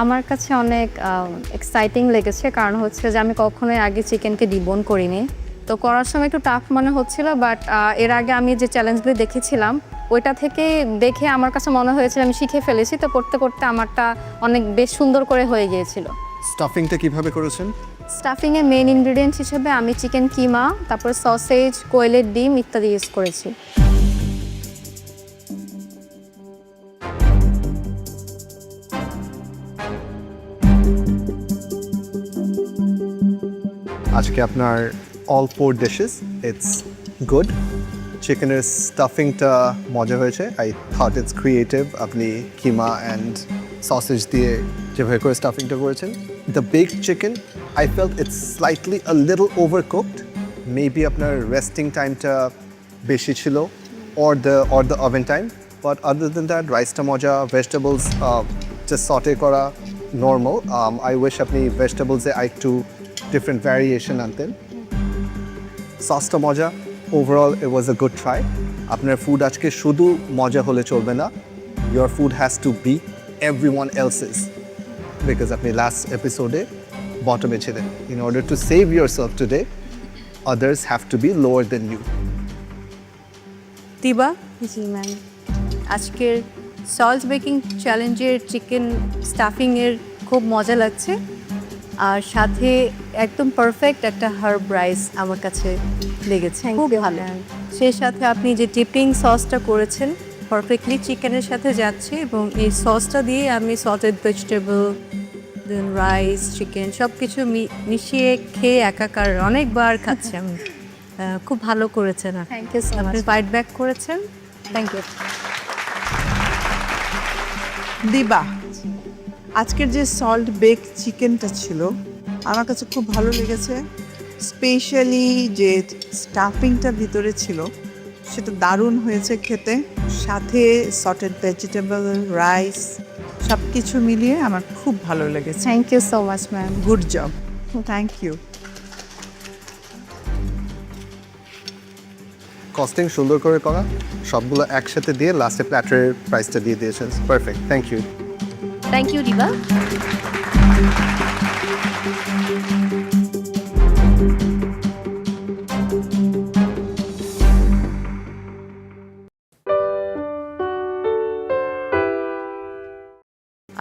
আমার কাছে অনেক এক্সাইটিং লেগেছে, কারণ হচ্ছে যে আমি কখনোই আগে চিকেনকে ডিবোন করিনি, তো করার সময় একটু টাফ মনে হচ্ছিল, বাট এর আগে আমি যে চ্যালেঞ্জগুলো দেখেছিলাম ওইটা থেকে দেখে আমার কাছে মনে হয়েছিল আমি শিখে ফেলেছি, তো করতে করতে আমারটা অনেক বেশ সুন্দর করে হয়ে গিয়েছিল। স্টাফিংটা কিভাবে করেছেন? স্টাফিং এর মেইন ইনগ্রেডিয়েন্ট হিসেবে আমি চিকেন কিমা, তারপর সসেজ, কোয়েলের ডিম ইত্যাদি ইউজ করেছি। আজকে আপনার all 4 dishes, it's good. চিকেনের স্টাফিংটা মজা হয়েছে। I thought it's creative. আপনি কিমা and sausage দিয়ে যেভাবে করে স্টাফিংটা করেছেন। The baked chicken, I felt it's slightly a little overcooked. Maybe আপনার resting timeটা বেশি ছিল or the oven time. But other than that, rice ta moja, vegetables just saute kora, normal. I wish apni vegetables e ekটু different variation anten. Sauce ta moja, overall it was a good try. Apnar food ajke shudhu moja hole cholbe na. Your food has to be everyone else's. Because apni last episode bottom e chhilen. In order to save yourself today, others have to be lower than you. Tiba ji ma'am আজকের salt baking চ্যালেঞ্জের chicken স্টাফিংয়ের খুব মজা লাগছে আর সাথে একদম perfect একটা herb rice আমার কাছে লেগেছে খুব ভালো সেই সাথে আপনি যে ডিপিং সসটা করেছেন পারফেক্টলি চিকেনের সাথে যাচ্ছে এবং এই সসটা দিয়ে আমি সল্টেড ভেজিটেবল দেন রাইস চিকেন সব কিছু মিশিয়ে খেয়ে একাকার অনেকবার খাচ্ছি আমি খুব ভালো করেছেন থ্যাংক ইউ সো মাচ আপনি ফাইট ব্যাক করেছেন থ্যাংক ইউ দিবা আজকের যে সল্ট বেক চিকেনটা ছিল আমার কাছে খুব ভালো লেগেছে স্পেশালি যে স্টাফিংটা ভিতরে ছিল সেটা দারুণ হয়েছে খেতে সাথে সল্টেড ভেজিটেবল রাইস সব কিছু মিলিয়ে আমার খুব ভালো লেগেছে thank you so much ma'am good job thank you costing সুন্দর করে করা সবগুলো একসাথে দিয়ে লাস্টে প্ল্যাটারের প্রাইসটা দিয়ে দিয়েছেন perfect thank you thank you Diba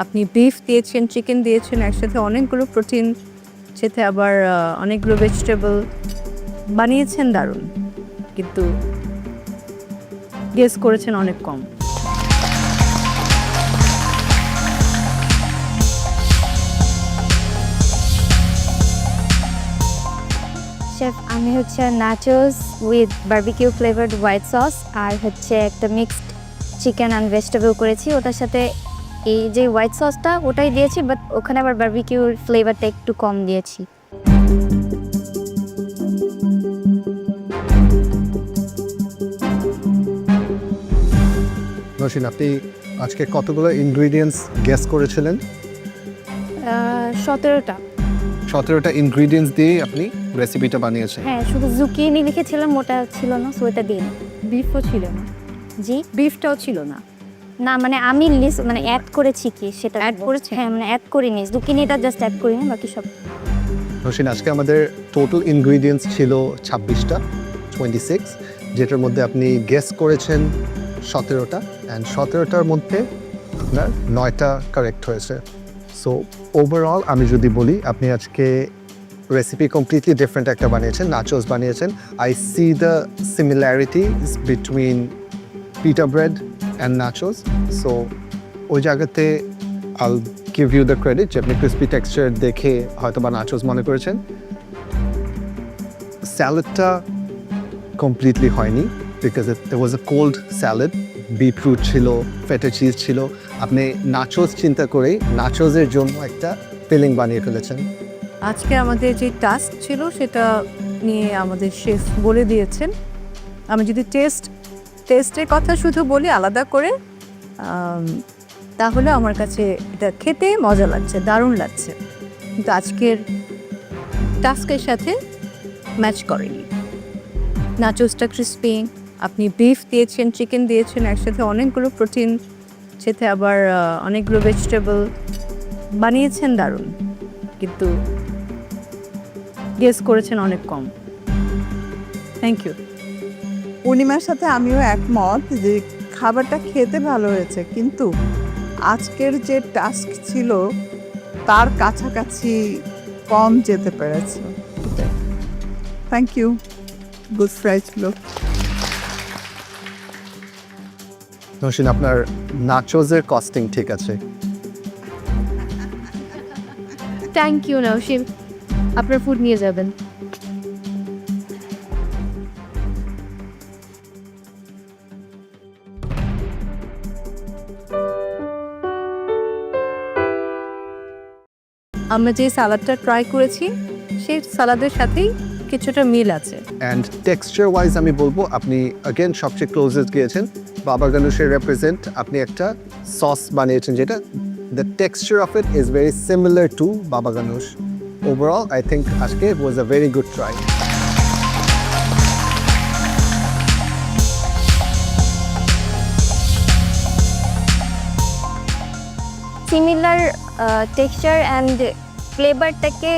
আপনি বিফ দিয়েছেন চিকেন দিয়েছেন একসাথে অনেকগুলো প্রোটিন সাথে আবার অনেকগুলো ভেজিটেবল বানিয়েছেন দারুণ কিন্তু গেস করেছেন অনেক কম শেফ আমি হচ্ছে nachos with barbecue flavoured white sauce আর হচ্ছে একটা মিক্সড চিকেন অ্যান্ড ভেজিটেবল করেছি ওটার সাথে এই যে হোয়াইট সসটা ওটাই দিয়েছি বাট ওখানে আবার বারবিকিউর ফ্লেভারটা একটু কম দিয়েছি নসীন আপনি আজকে কতগুলো ইনগ্রিডিয়েন্টস গেস করেছিলেন 17টা ইনগ্রিডিয়েন্টস দিয়ে আপনি রেসিপিটা বানিয়েছেন হ্যাঁ শুধু জুকিনি লিখেছিলাম ওটা ছিল না সো এটা দিন বিফও ছিল না জি বিফটাও ছিল না না মানে আমি লিস্ট মানে অ্যাড করেছি কি সেটা অ্যাড করেছি হ্যাঁ মানে অ্যাড করিনি জুকিনিটা জাস্ট অ্যাড করিনি বাকি সব নসীন আজকে আমাদের টোটাল ইনগ্রিডিয়েন্টস ছিল 26টা 26 যেটার মধ্যে আপনি গেস করেছেন 17টা অ্যান্ড 17টার মধ্যে আপনার 9টা কারেক্ট হয়েছে সো ওভারঅল আমি যদি বলি আপনি আজকে রেসিপি কমপ্লিটলি ডিফারেন্ট একটা বানিয়েছেন নাচোস বানিয়েছেন I C the similarities between পিটা ব্রেড অ্যান্ড নাচোস সো ওই জায়গাতে আল গিভ ইউ দ্য ক্রেডিট যে আপনি ক্রিসপি টেক্সচার দেখে হয়তো বা নাচোস মনে করেছেন স্যালাডটা কমপ্লিটলি হয়নি because it was a cold salad beetroot ছিল ফেটা চিজ ছিল আপনি নাচোস চিন্তা করেই নাচোসের জন্য একটা ফিলিং বানিয়ে ফেলেছেন আজকে আমাদের যে টাস্ক ছিল সেটা নিয়ে আমাদের শেফ বলে দিয়েছেন আমি যদি টেস্টের কথা শুধু বলি আলাদা করে তাহলে আমার কাছে এটা খেতে মজা লাগছে দারুণ লাগছে কিন্তু আজকের টাস্কের সাথে ম্যাচ করেনি নাচোসটা ক্রিসপি আপনি বিফ দিয়েছেন চিকেন দিয়েছেন একসাথে অনেকগুলো প্রোটিন সাথে আবার অনেকগুলো ভেজিটেবল বানিয়েছেন দারুণ কিন্তু গেস করেছেন অনেক কম থ্যাংক ইউ পূর্ণিমার সাথে আমিও একমত যে খাবারটা খেতে ভালো হয়েছে কিন্তু আজকের যে টাস্ক ছিল তার কাছাকাছি কম যেতে পেরেছে থ্যাংক ইউ গুড ফ্রাই ছিল নসীন আপনার নাচোসের কস্টিং ঠিক আছে থ্যাংক ইউ নওশিন আপনার ফুড নিয়ে যাবেন আমরা যে সালাদটা ট্রাই করেছি সেই সালাদের সাথেই কিছুটা মিল আছে অ্যান্ড টেক্সচার ওয়াইজ আমি বলবো আপনি অ্যাগেন সবচেয়ে ক্লোজেস্ট গিয়েছেন বাবা গানুষের রেপ্রেজেন্ট আপনি একটা সস বানিয়েছেন যেটা the texture of it is very similar to baba ganoush overall I think আজকে it was a very good try similar texture and ফ্লেভারটাকে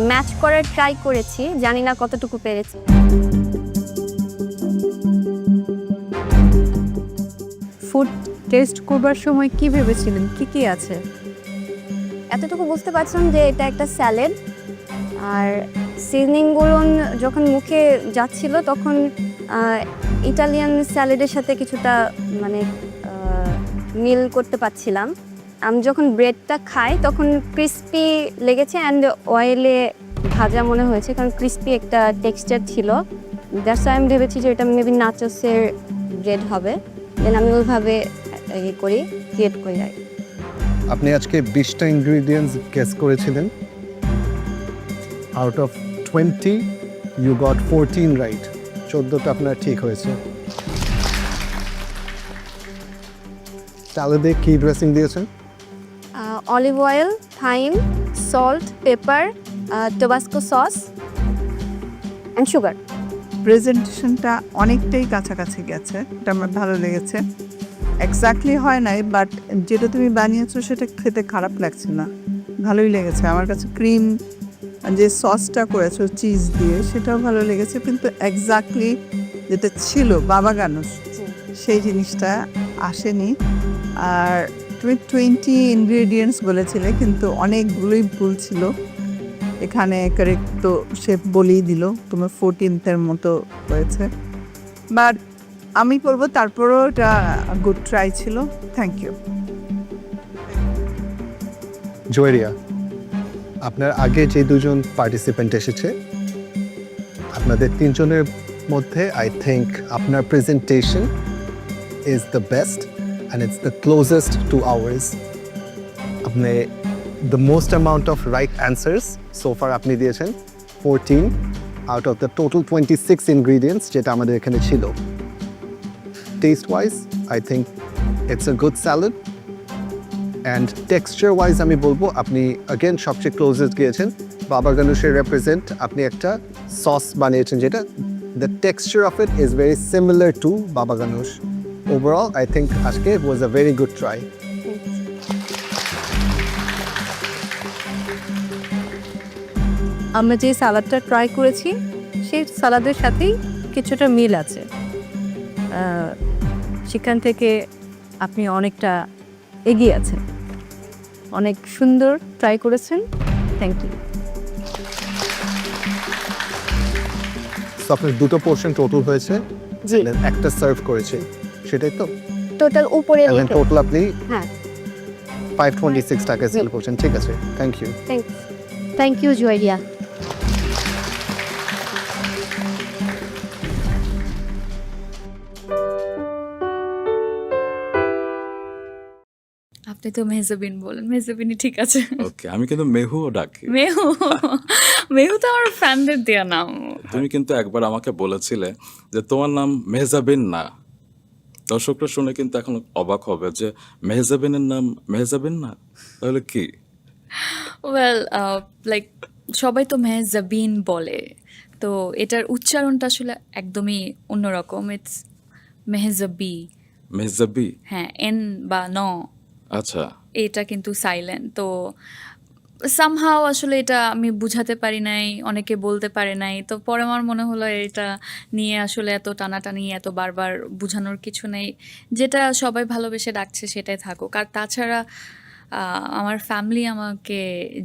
ম্যাচ করার ট্রাই করেছি, জানি না কতটুকু পেরেছি। ফুড টেস্ট করবার সময় কি ভেবেছিলেন, কি কি আছে? এতটুকু বুঝতে পারছিলাম যে এটা একটা স্যালাড, আর সিজনিংগুলো যখন মুখে যাচ্ছিল তখন ইটালিয়ান স্যালাডের সাথে কিছুটা মানে মিল করতে পারছিলাম। আমি যখন ব্রেডটা খাই তখন ক্রিস্পি লেগেছে অ্যান্ড অয়েলে ভাজা মনে হয়েছে, কারণ ক্রিস্পি একটা টেক্সচার ছিল। দ্যাটস আমি ভেবেছি যে এটা মেবি নাচোসের ব্রেড হবে, দেন আমি ওইভাবে ক্রিয়েট করি। আপনি আজকে 20টা ইনগ্রিডিয়েন্টস গেস করেছিলেন, out of 20 you got 14 right, 14টা আপনার ঠিক হয়েছে। স্যালাডে কি ড্রেসিং দিয়েছেন? Olive oil, thyme, salt, pepper, tabasco sauce and sugar. প্রেজেন্টেশনটা অনেকটাই কাছাকাছি গেছে, এটা আমার ভালো লেগেছে। এক্স্যাক্টলি হয় নাই, বাট যেটা তুমি বানিয়েছো সেটা খেতে খারাপ লাগছে না, ভালোই লেগেছে আমার কাছে। ক্রিম যে সসটা করেছো চিজ দিয়ে সেটাও ভালো লেগেছে, কিন্তু এক্স্যাক্টলি যেটা ছিল বাবা গানুষ সেই জিনিসটা আসেনি। আর তুমি 20 ইনগ্রেডিয়েন্টস বলেছিলে, কিন্তু অনেকগুলোই ভুল ছিল। এখানে কারেক্ট তো শেফ বলেই দিল, তোমার 14th মতো হয়েছে, বাট আমি করবো, তারপরও এটা গুড ট্রাই ছিল। Thank you. জয়েরিয়া, আপনার আগে যে দুজন পার্টিসিপেন্ট এসেছে আপনাদের তিনজনের মধ্যে আই থিঙ্ক আপনার presentation is the best and it's the closest to ours. আপনি the most amount of right answers so far আপনি দিয়েছেন 14 out of the total 26 ingredients যেটা আমাদের এখানে ছিল। Taste wise I think it's a good salad, and texture wise আমি বলবো আপনি অ্যাগেন সবচেয়ে ক্লোজেস্ট গিয়েছেন। বাবা গানুষের রেপ্রেজেন্ট আপনি একটা সস বানিয়েছেন যেটা the texture of it is very similar to baba ganoush. Overall I think আজকে it was a very good try. আমরা যে সালাদটা ট্রাই করেছি সেই সালাদের সাথেই কিছুটা মিল আছে, সেখান থেকে আপনি অনেকটা এগিয়ে আছেন। অনেক সুন্দর ট্রাই করেছেন, থ্যাংক ইউ। আপনার দুটো পোর্শন টোটাল হয়েছে, একটা সার্ভ করেছে, সেটাই তো টোটাল উপরে টোটাল আপনি হ্যাঁ 526 টাকা সেল করছেন। ঠিক আছে, thank you. Thank you Joyeria. আপনি তো মেহজাবিন বলেন, মেহজাবিনই ঠিক আছে। ওকে, আমি কিন্তু মেহুও ডাকি। মেহু, মেহু তো আমার ফ্যানদের দেয়া নাম। তুমি কিন্তু একবার আমাকে বলেছিলে যে তোমার নাম মেহজাবিন না। দর্শকরা শুনে কিন্তু এখন অবাক হবে যে মেহজাবিনের নাম মেহজাবিন না, তাহলে কি? ওয়েল লাইক সবাই তো মেহজাবিন বলে, তো এটার উচ্চারণটা আসলে একদমই অন্যরকম। ইটস মেহজাবি। মেহজাবি? হ্যাঁ, এন বা ন, আচ্ছা, এটা কিন্তু সাইলেন্ট। তো সামহাও আসলে এটা আমি বুঝাতে পারি নাই, অনেকে বলতে পারে নাই। তো পরে আমার মনে হলো এটা নিয়ে আসলে এত টানাটানি, এত বারবার বোঝানোর কিছু নেই। যেটা সবাই ভালোবেসে ডাকছে সেটাই থাকুক। আর তাছাড়া আমার ফ্যামিলি আমাকে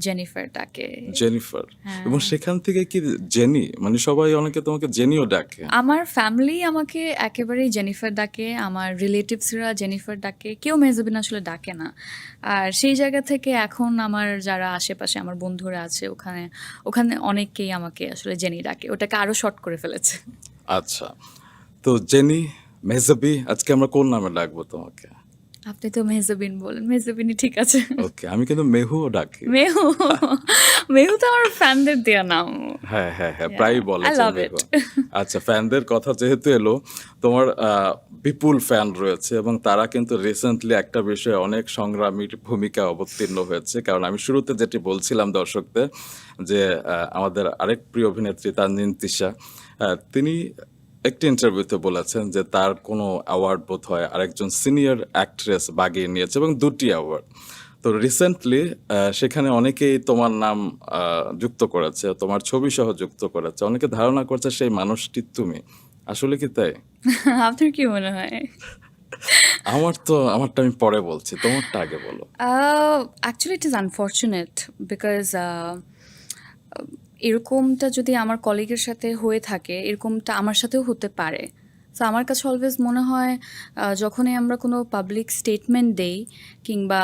জেনিফার ডাকে। জেনিফার? এবং সেখান থেকে কি জেনি, মানে সবাই অনেকে তোমাকে জেনিও ডাকে? আমার ফ্যামিলি আমাকে একেবারেই জেনিফার ডাকে, আমার রিলেটিভসরা জেনিফার ডাকে, কেউ মেহজাবিন আসলে ডাকে না। আর সেই জায়গা থেকে এখন আমার যারা আশেপাশে আমার বন্ধুরা আছে ওখানে অনেকেই আমাকে আসলে জেনি ডাকে, ওটাকে আরও শর্ট করে ফেলেছে। আচ্ছা, তো জেনি, মেহজাবি, আজকে আমরা কোন নামে ডাকবো তোমাকে? আপনি তো মেহজাবিন বলেন, মেহজাবিনই ঠিক আছে। ওকে, আমি কিন্তু মেহুও ডাকি। মেহু, মেহু তো আমার ফ্যানদের দেয়া নাম। হ্যাঁ, হ্যাঁ, হ্যাঁ, প্রায়ই বলে I যে love মেহু। it. আচ্ছা, ফ্যানদের কথা যেহেতু এলো, তোমার বিপুল ফ্যান রয়েছে এবং তারা কিন্তু রিসেন্টলি একটা বিষয়ে অনেক সংগ্রামীর ভূমিকা অবতীর্ণ হয়েছে। কারণ আমি শুরুতে যেটি বলছিলাম দর্শকদের যে আমাদের আরেক প্রিয় অভিনেত্রী তানজিন তিশা, তিনি একটি ইন্টারভিউতে বলেছেন যে তার কোনো অ্যাওয়ার্ড বোধহয় আরেকজন সিনিয়র অ্যাক্ট্রেস বাগিয়ে নিয়েছে এবং 2টি অ্যাওয়ার্ড। তো রিসেন্টলি সেখানে অনেকেই তোমার নাম যুক্ত করেছে, তোমার ছবি সহ যুক্ত করেছে। অনেকে ধারণা করছে সেই মানুষটি তুমি। আসলে কি তাই? আপনার কি মনে হয়? আমারটা আমি পরে বলছি। তোমারটা আগে বলো। Actually, it is unfortunate because এরকমটা যদি আমার কলিগের সাথে হয়ে থাকে, এরকমটা আমার সাথেও হতে পারে। সো আমার কাছে অলওয়েজ মনে হয় যখনই আমরা কোনো পাবলিক স্টেটমেন্ট দেই কিংবা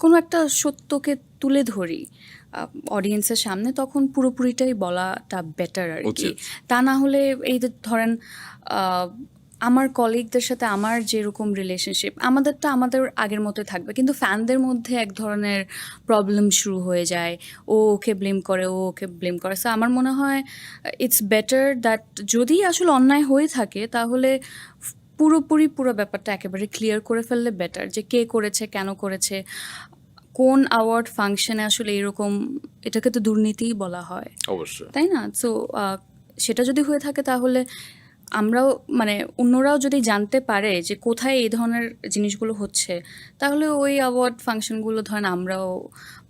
কোনো একটা সত্যকে তুলে ধরি অডিয়েন্সের সামনে, তখন পুরোপুরিটাই বলাটা বেটার আর কি। উচিত। তা না হলে এই যে ধরেন আমার কলিগদের সাথে আমার যেরকম রিলেশনশিপ, আমাদেরটা আমাদের আগের মতোই থাকবে, কিন্তু ফ্যানদের মধ্যে এক ধরনের প্রবলেম শুরু হয়ে যায়। ও ওকে ব্লেম করে, ও ওকে ব্লেম করে। সো আমার মনে হয় ইটস বেটার দ্যাট যদি আসলে অন্যায় হয়ে থাকে তাহলে পুরো ব্যাপারটা একেবারে ক্লিয়ার করে ফেললে বেটার, যে কে করেছে, কেন করেছে, কোন অ্যাওয়ার্ড ফাংশনে আসলে এরকম, এটাকে তো দুর্নীতিই বলা হয়, অবশ্যই। তাই না? সো সেটা যদি হয়ে থাকে তাহলে আমরাও মানে অন্যরাও যদি জানতে পারে যে কোথায় এই ধরনের জিনিসগুলো হচ্ছে, তাহলে ওই অ্যাওয়ার্ড ফাংশনগুলো ধরেন আমরাও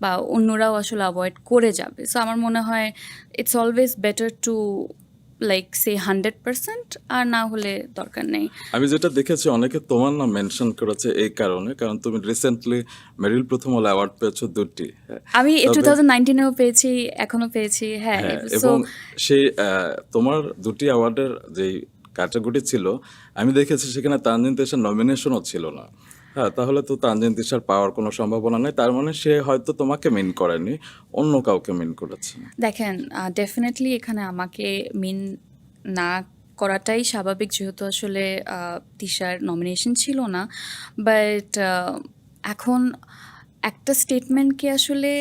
বা অন্যরাও আসলে অ্যাভয়েড করে যাবে। সো আমার মনে হয় it's always better to like say 100%, আর না হলে দরকার নেই। আমি যেটা দেখেছি অনেকে তোমার নাম মেনশন করেছে এই কারণে, কারণ তুমি রিসেন্টলি মেরিল প্রথম আলো অ্যাওয়ার্ড পেয়েছো 2টি। আমি 2019-এও পেয়েছি, এখনো পেয়েছি। হ্যাঁ, সো এবং সেই তোমার 2টি অ্যাওয়ার্ডের যেই ক্যাটাগরি ছিল, আমি দেখেছি সেখানে তানজিন তিশার নমিনেশনও ছিল না। হ্যাঁ, তাহলে তো তানজিন তিশার পাওয়ার কোনো সম্ভাবনা নেই। তার মানে সে হয়তো তোমাকে মিন করেনি, অন্য কাউকে মিন করেছে। দেখেন, ডেফিনেটলি এখানে আমাকে মিন না করাটাই স্বাভাবিক, যেহেতু আসলে তিশার নমিনেশন ছিল না। বাট এখন একটা স্টেটমেন্টকে আসলে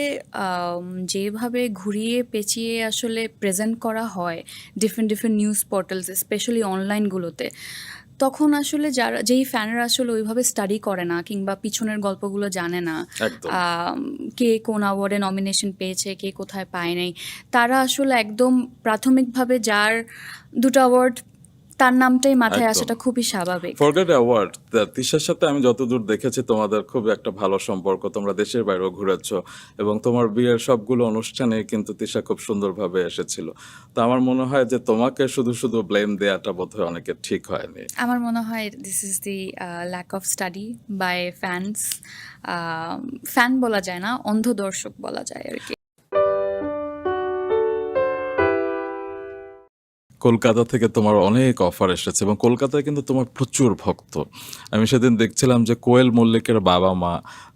যেভাবে ঘুরিয়ে পেঁচিয়ে আসলে প্রেজেন্ট করা হয় ডিফারেন্ট নিউজ পোর্টালস, স্পেশালি অনলাইনগুলোতে, তখন আসলে যেই ফ্যানরা আসলে ওইভাবে স্টাডি করে না কিংবা পিছনের গল্পগুলো জানে না, একদম। কে কোন অ্যাওয়ার্ডে নমিনেশন পেয়েছে, কে কোথায় পায় নাই, তারা আসলে একদম প্রাথমিকভাবে যার 2টা অ্যাওয়ার্ড তার নামটাই মাথায় একদম। আসাটা খুবই স্বাভাবিক। ফরগেট অ্যাওয়ার্ড, তিশার সাথে আমি যতদূর দেখেছি তোমাদের খুব একটা ভালো সম্পর্ক, তোমরা দেশের বাইরেও ঘুরেছো এবং তোমার বিয়ের সবগুলো অনুষ্ঠানে কিন্তু তিশা খুব সুন্দরভাবে এসেছিল। তো আমার মনে হয় যে তোমাকে শুধু ব্লেম দেওয়াটা বোধহয় অনেকের ঠিক হয়নি। আমার মনে হয় this is the lack of study by fans. Fan বলা যায় না, অন্ধ দর্শক বলা যায় আর কি। কলকাতা থেকে তোমার অনেক অফার এসেছে এবং কলকাতায় কিন্তু তোমার প্রচুর ভক্ত। আমি সেদিন দেখছিলাম যে কোয়েল মল্লিকের বাবা মা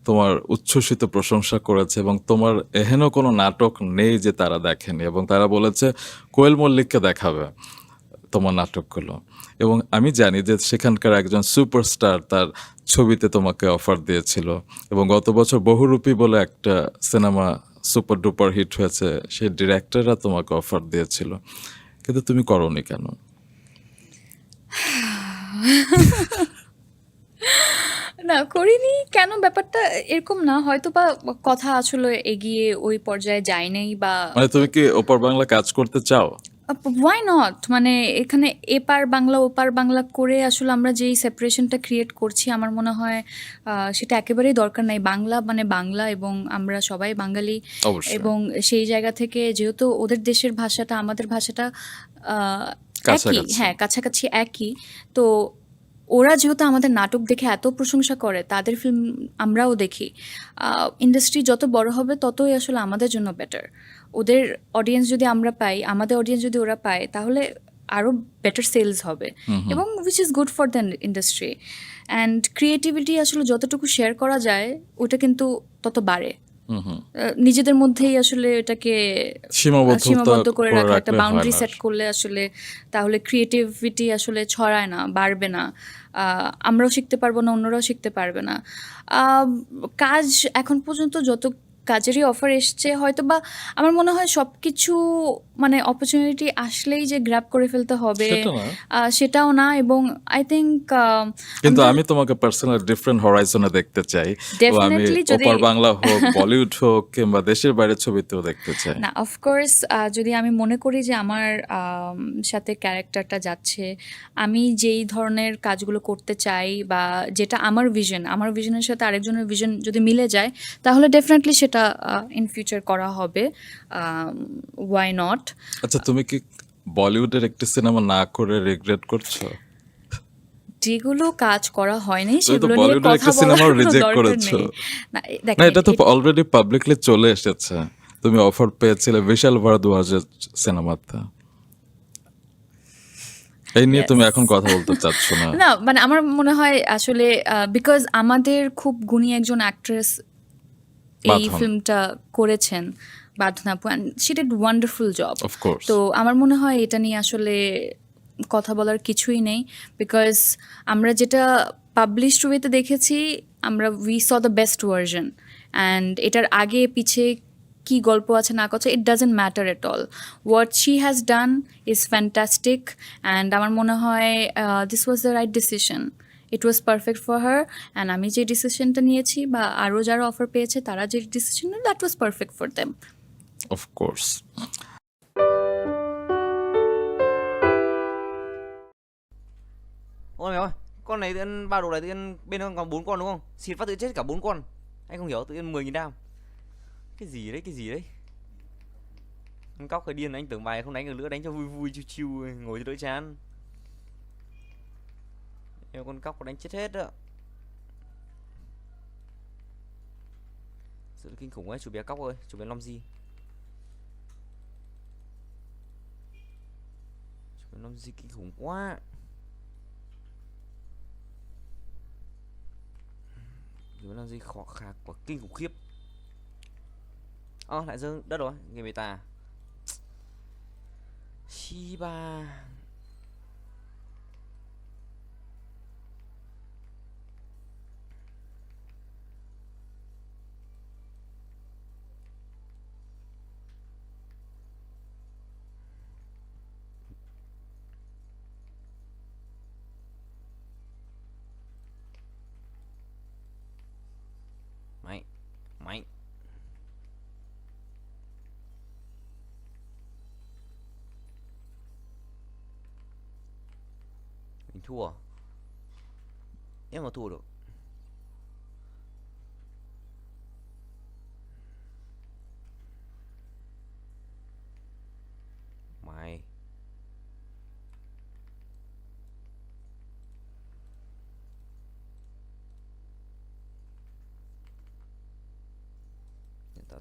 তোমার উচ্ছ্বসিত প্রশংসা করেছে এবং তোমার এহেন কোনো নাটক নেই যে তারা দেখেনি এবং তারা বলেছে কোয়েল মল্লিককে দেখাবে তোমার নাটকগুলো। এবং আমি জানি যে সেখানকার একজন সুপারস্টার তার ছবিতে তোমাকে অফার দিয়েছিল এবং গত বছর বহুরূপী বলে একটা সিনেমা সুপার ডুপার হিট হয়েছে, সেই ডিরেক্টররা তোমাকে অফার দিয়েছিল, কিন্তু তুমি করোনি কেন? না, করিনি কেন ব্যাপারটা এরকম না, হয়তো বা কথা আসলে এগিয়ে ওই পর্যায়ে যায় নাই, বা মানে তুমি কি ওপার বাংলা কাজ করতে চাও? ওয়াই নট, মানে এখানে এপার বাংলা ওপার বাংলা করে আসলে আমরা যেই সেপারেশনটা ক্রিয়েট করছি, আমার মনে হয় সেটা একেবারেই দরকার নাই। বাংলা মানে বাংলা এবং আমরা সবাই বাঙালি, অবশ্যই। এবং সেই জায়গা থেকে যেহেতু ওদের দেশের ভাষাটা আমাদের ভাষাটা একই, কাছাকাছি। হ্যাঁ কাছাকাছি একই, তো ওরা যেহেতু আমাদের নাটক দেখে এত প্রশংসা করে, তাদের ফিল্ম আমরাও দেখি, ইন্ডাস্ট্রি যত বড় হবে ততই আসলে আমাদের জন্য বেটার। ওদের অডিয়েন্স যদি আমরা পাই, আমাদের অডিয়েন্স যদি ওরা পায়, তাহলে আরও বেটার সেলস হবে এবং which is good for the industry. And creativity আসলে যতটুকু শেয়ার করা যায় ওটা কিন্তু তত বাড়ে। নিজেদের মধ্যেই আসলে এটাকে সীমাবদ্ধ করে রাখা, একটা বাউন্ডারি সেট করলে আসলে তাহলে ক্রিয়েটিভিটি আসলে ছড়ায় না, বাড়বে না, আমরাও শিখতে পারবো না, অন্যরাও শিখতে পারবে না। কাজ এখন পর্যন্ত যত কাজেরই অফার এসছে, হয়তো বা আমার মনে হয় সব কিছু মানে অপরচুনিটি আসলেই যে গ্র্যাব করে ফেলতে হবে সেটাও না। এবং আই থিঙ্ক কিন্তু আমি তোমাকে পার্সোনাল ডিফারেন্ট হরাইজনে দেখতে চাই। আমি ওপার বাংলা হোক, বলিউড হোক, কিংবা দেশের বাইরে ছবিতেও দেখতে চাই। না, অফকোর্স যদি আমি মনে করি যে আমার সাথে ক্যারেক্টারটা যাচ্ছে, আমি যেই ধরনের কাজগুলো করতে চাই বা যেটা আমার ভিশনের সাথে আরেকজনের ভিশন যদি মিলে যায়, তাহলে ডেফিনেটলি সেটা ইন ফিউচার করা হবে। Why not? আচ্ছা, তুমি কি বলিউডের একটি সিনেমা না করে রিগ্রেট করছো? যেগুলো কাজ করা হয়নি সেগুলো নিয়ে কথা বলার কোনো দরকার নেই। না, এটা তো অলরেডি পাবলিকলি চলে এসেছে। তুমি অফার পেয়েছিলে বিশাল ভারদ্বাজের সিনেমাতে, এই নিয়ে তুমি এখন কথা বলতে চাচ্ছ না? না, মানে আমার মনে হয় আসলে বিকজ আমাদের খুব গুণী একজন অ্যাক্ট্রেস এই ফিল্মটা করেছেন, বাঁধন আপু, and she did wonderful job. তো আমার মনে হয় এটা নিয়ে আসলে কথা বলার কিছুই নেই, বিকজ আমরা যেটা পাবলিশড ওয়েতে দেখেছি, we saw the best version, and এটার আগে পিছে কি গল্প আছে না আছে, it doesn't matter at all. What she has done is fantastic, and আমার মনে হয় this was the right decision. It was perfect for her, and আমি যে ডিসিশনটা নিয়েছি বা আরও যারা অফার পেয়েছে তারা যে ডিসিশন নেন, that was perfect for them. Of course. Ôi mày ơi, con này tự nhiên ba đồ này tự nhiên bên nó còn 4 con đúng không? Xịt phát tự chết cả 4 con. Anh không hiểu, tự nhiên 10.000 đam. Cái gì đấy? Con cóc cái điên, anh tưởng bài không đánh được nữa, đánh cho vui vui chiêu chiêu ngồi cho đỡ chán. Nhưng con cóc có đánh chết hết đó. Sự kinh khủng ấy, chủ bé cóc ơi, chủ bé Long Di. Chủ bé Long Di kinh khủng quá. Chủ bé Long Di khó khạc và kinh khủng khiếp. Lại rơi đất rồi, người bề tà. Shiba. Mày. Mình thua. Em mà thua được. Mày.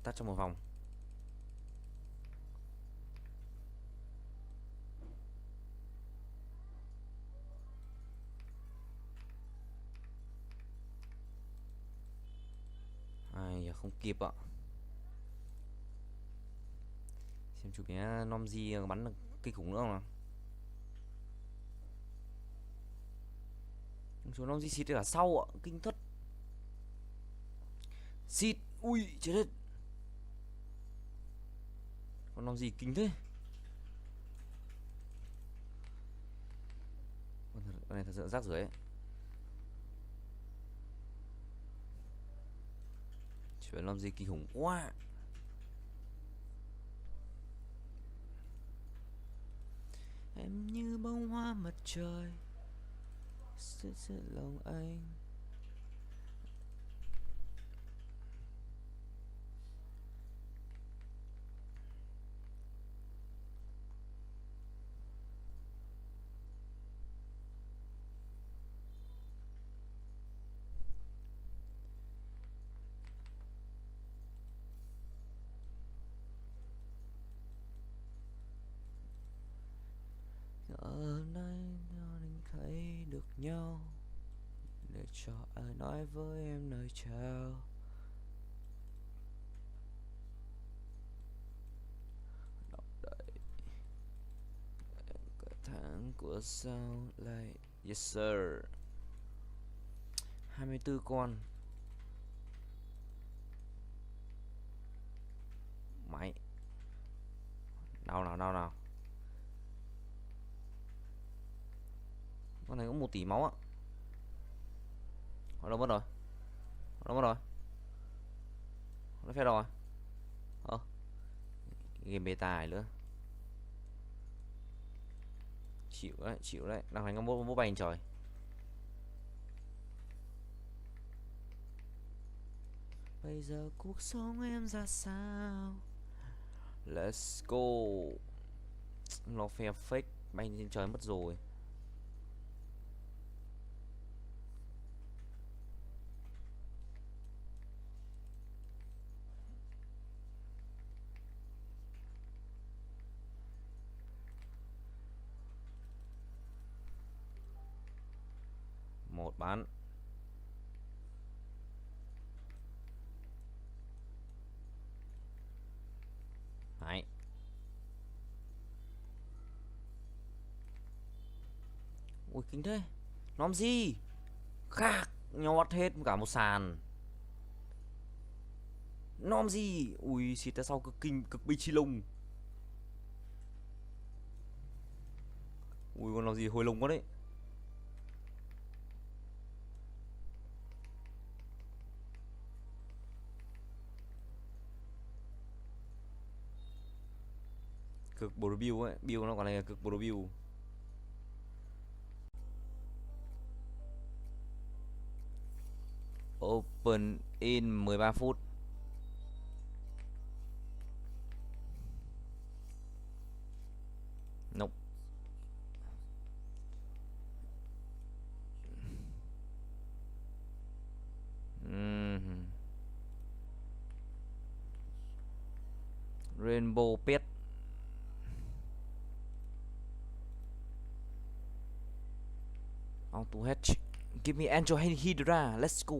Tắt trong một vòng. Ai không kịp ạ. Xem chủ bé Nomzi bắn được kinh khủng nữa không nào. Chú Nomzi xịt ở sau ạ, kinh thất. Xịt, ui chết hết. Con làm gì kinh thế? Con này thật sự rác rưởi ấy. Chuyện làm gì kinh khủng quá. Em như bông hoa mặt trời sẽ lòng anh. Ở đây mình thấy được nhau, để cho ai nói với em lời chào. Sáng của sao lại. Yes sir. 24 con. Mày. Nào. Con này có 1 tỷ máu á. Nó đâu mất rồi? Nó phép rồi. Game beta này nữa. Chịu đấy. Đang đánh có bố bay trời. Bây giờ cuộc sống em ra sao? Let's go. Nó phe fake bay trên trời mất rồi. Một bán. Đấy. Ui kinh thế. Nom gì? Khác nhót hết cả một sàn. Nom gì? Ui xịt ra sau cực bi chi lông. Ui con nom gì hồi lông quá đấy. Cực bro build ấy, build nó còn này là cực bro build. Open in 13 phút. Nope. Rainbow pet. Auto hatch. Give me Angel Hydra. Let's go.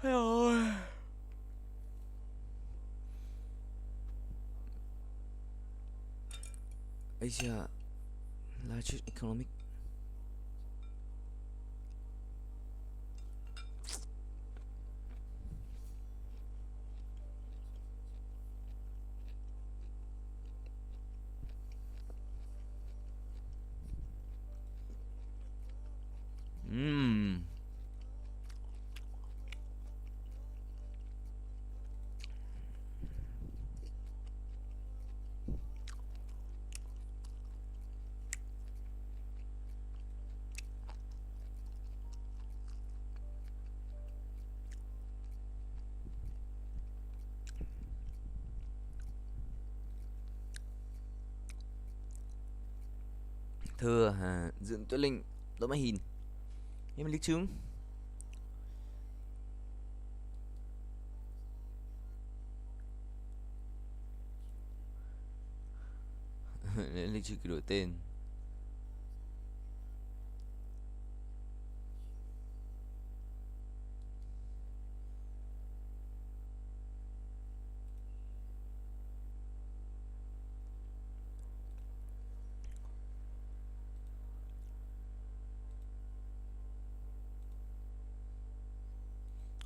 Ôi. Asia largest economic. Thưa dưỡng tuyết linh đỡ máy hình em lý chứng. Lịch sử đổi tên.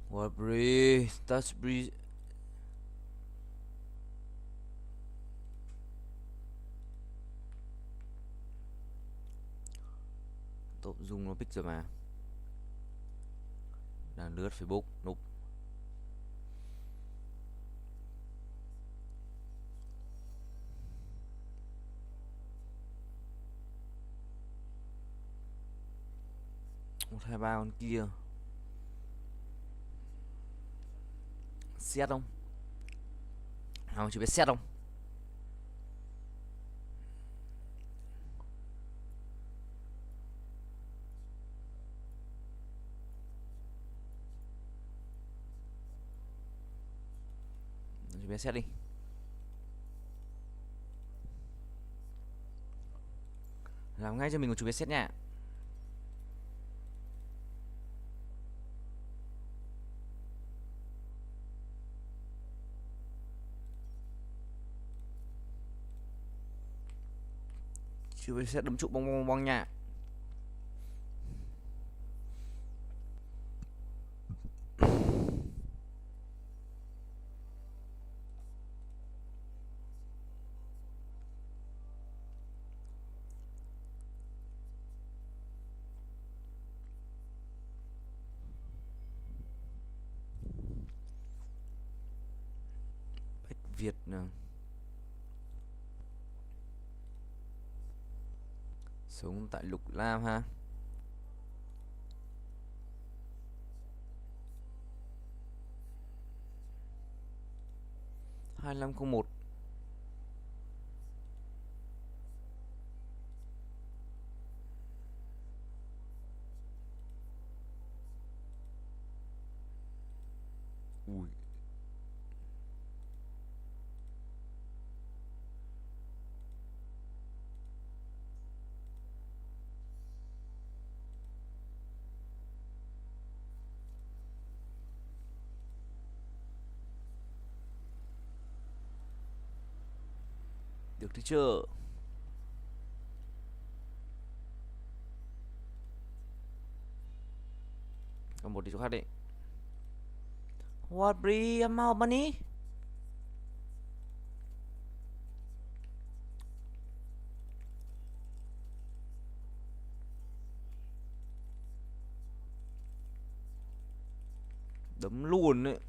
What breeze? Touch breeze. Tốt dùng nó pick rồi mà. Đang lướt Facebook. Nope. Một hai ba con kia. Xét không? Không chỉ biết xét không? Chỉ biết xét đi. Làm ngay cho mình một chủ biết xét nha. Chưa sẽ đấm trụ bong bong bong nha. Bách Việt nè. Sống tại Lục Lam ha. Hai 2501. Ui. Được thì chưa? Còn một đi chỗ khác đi. What bri amount money? Đấm luôn đấy.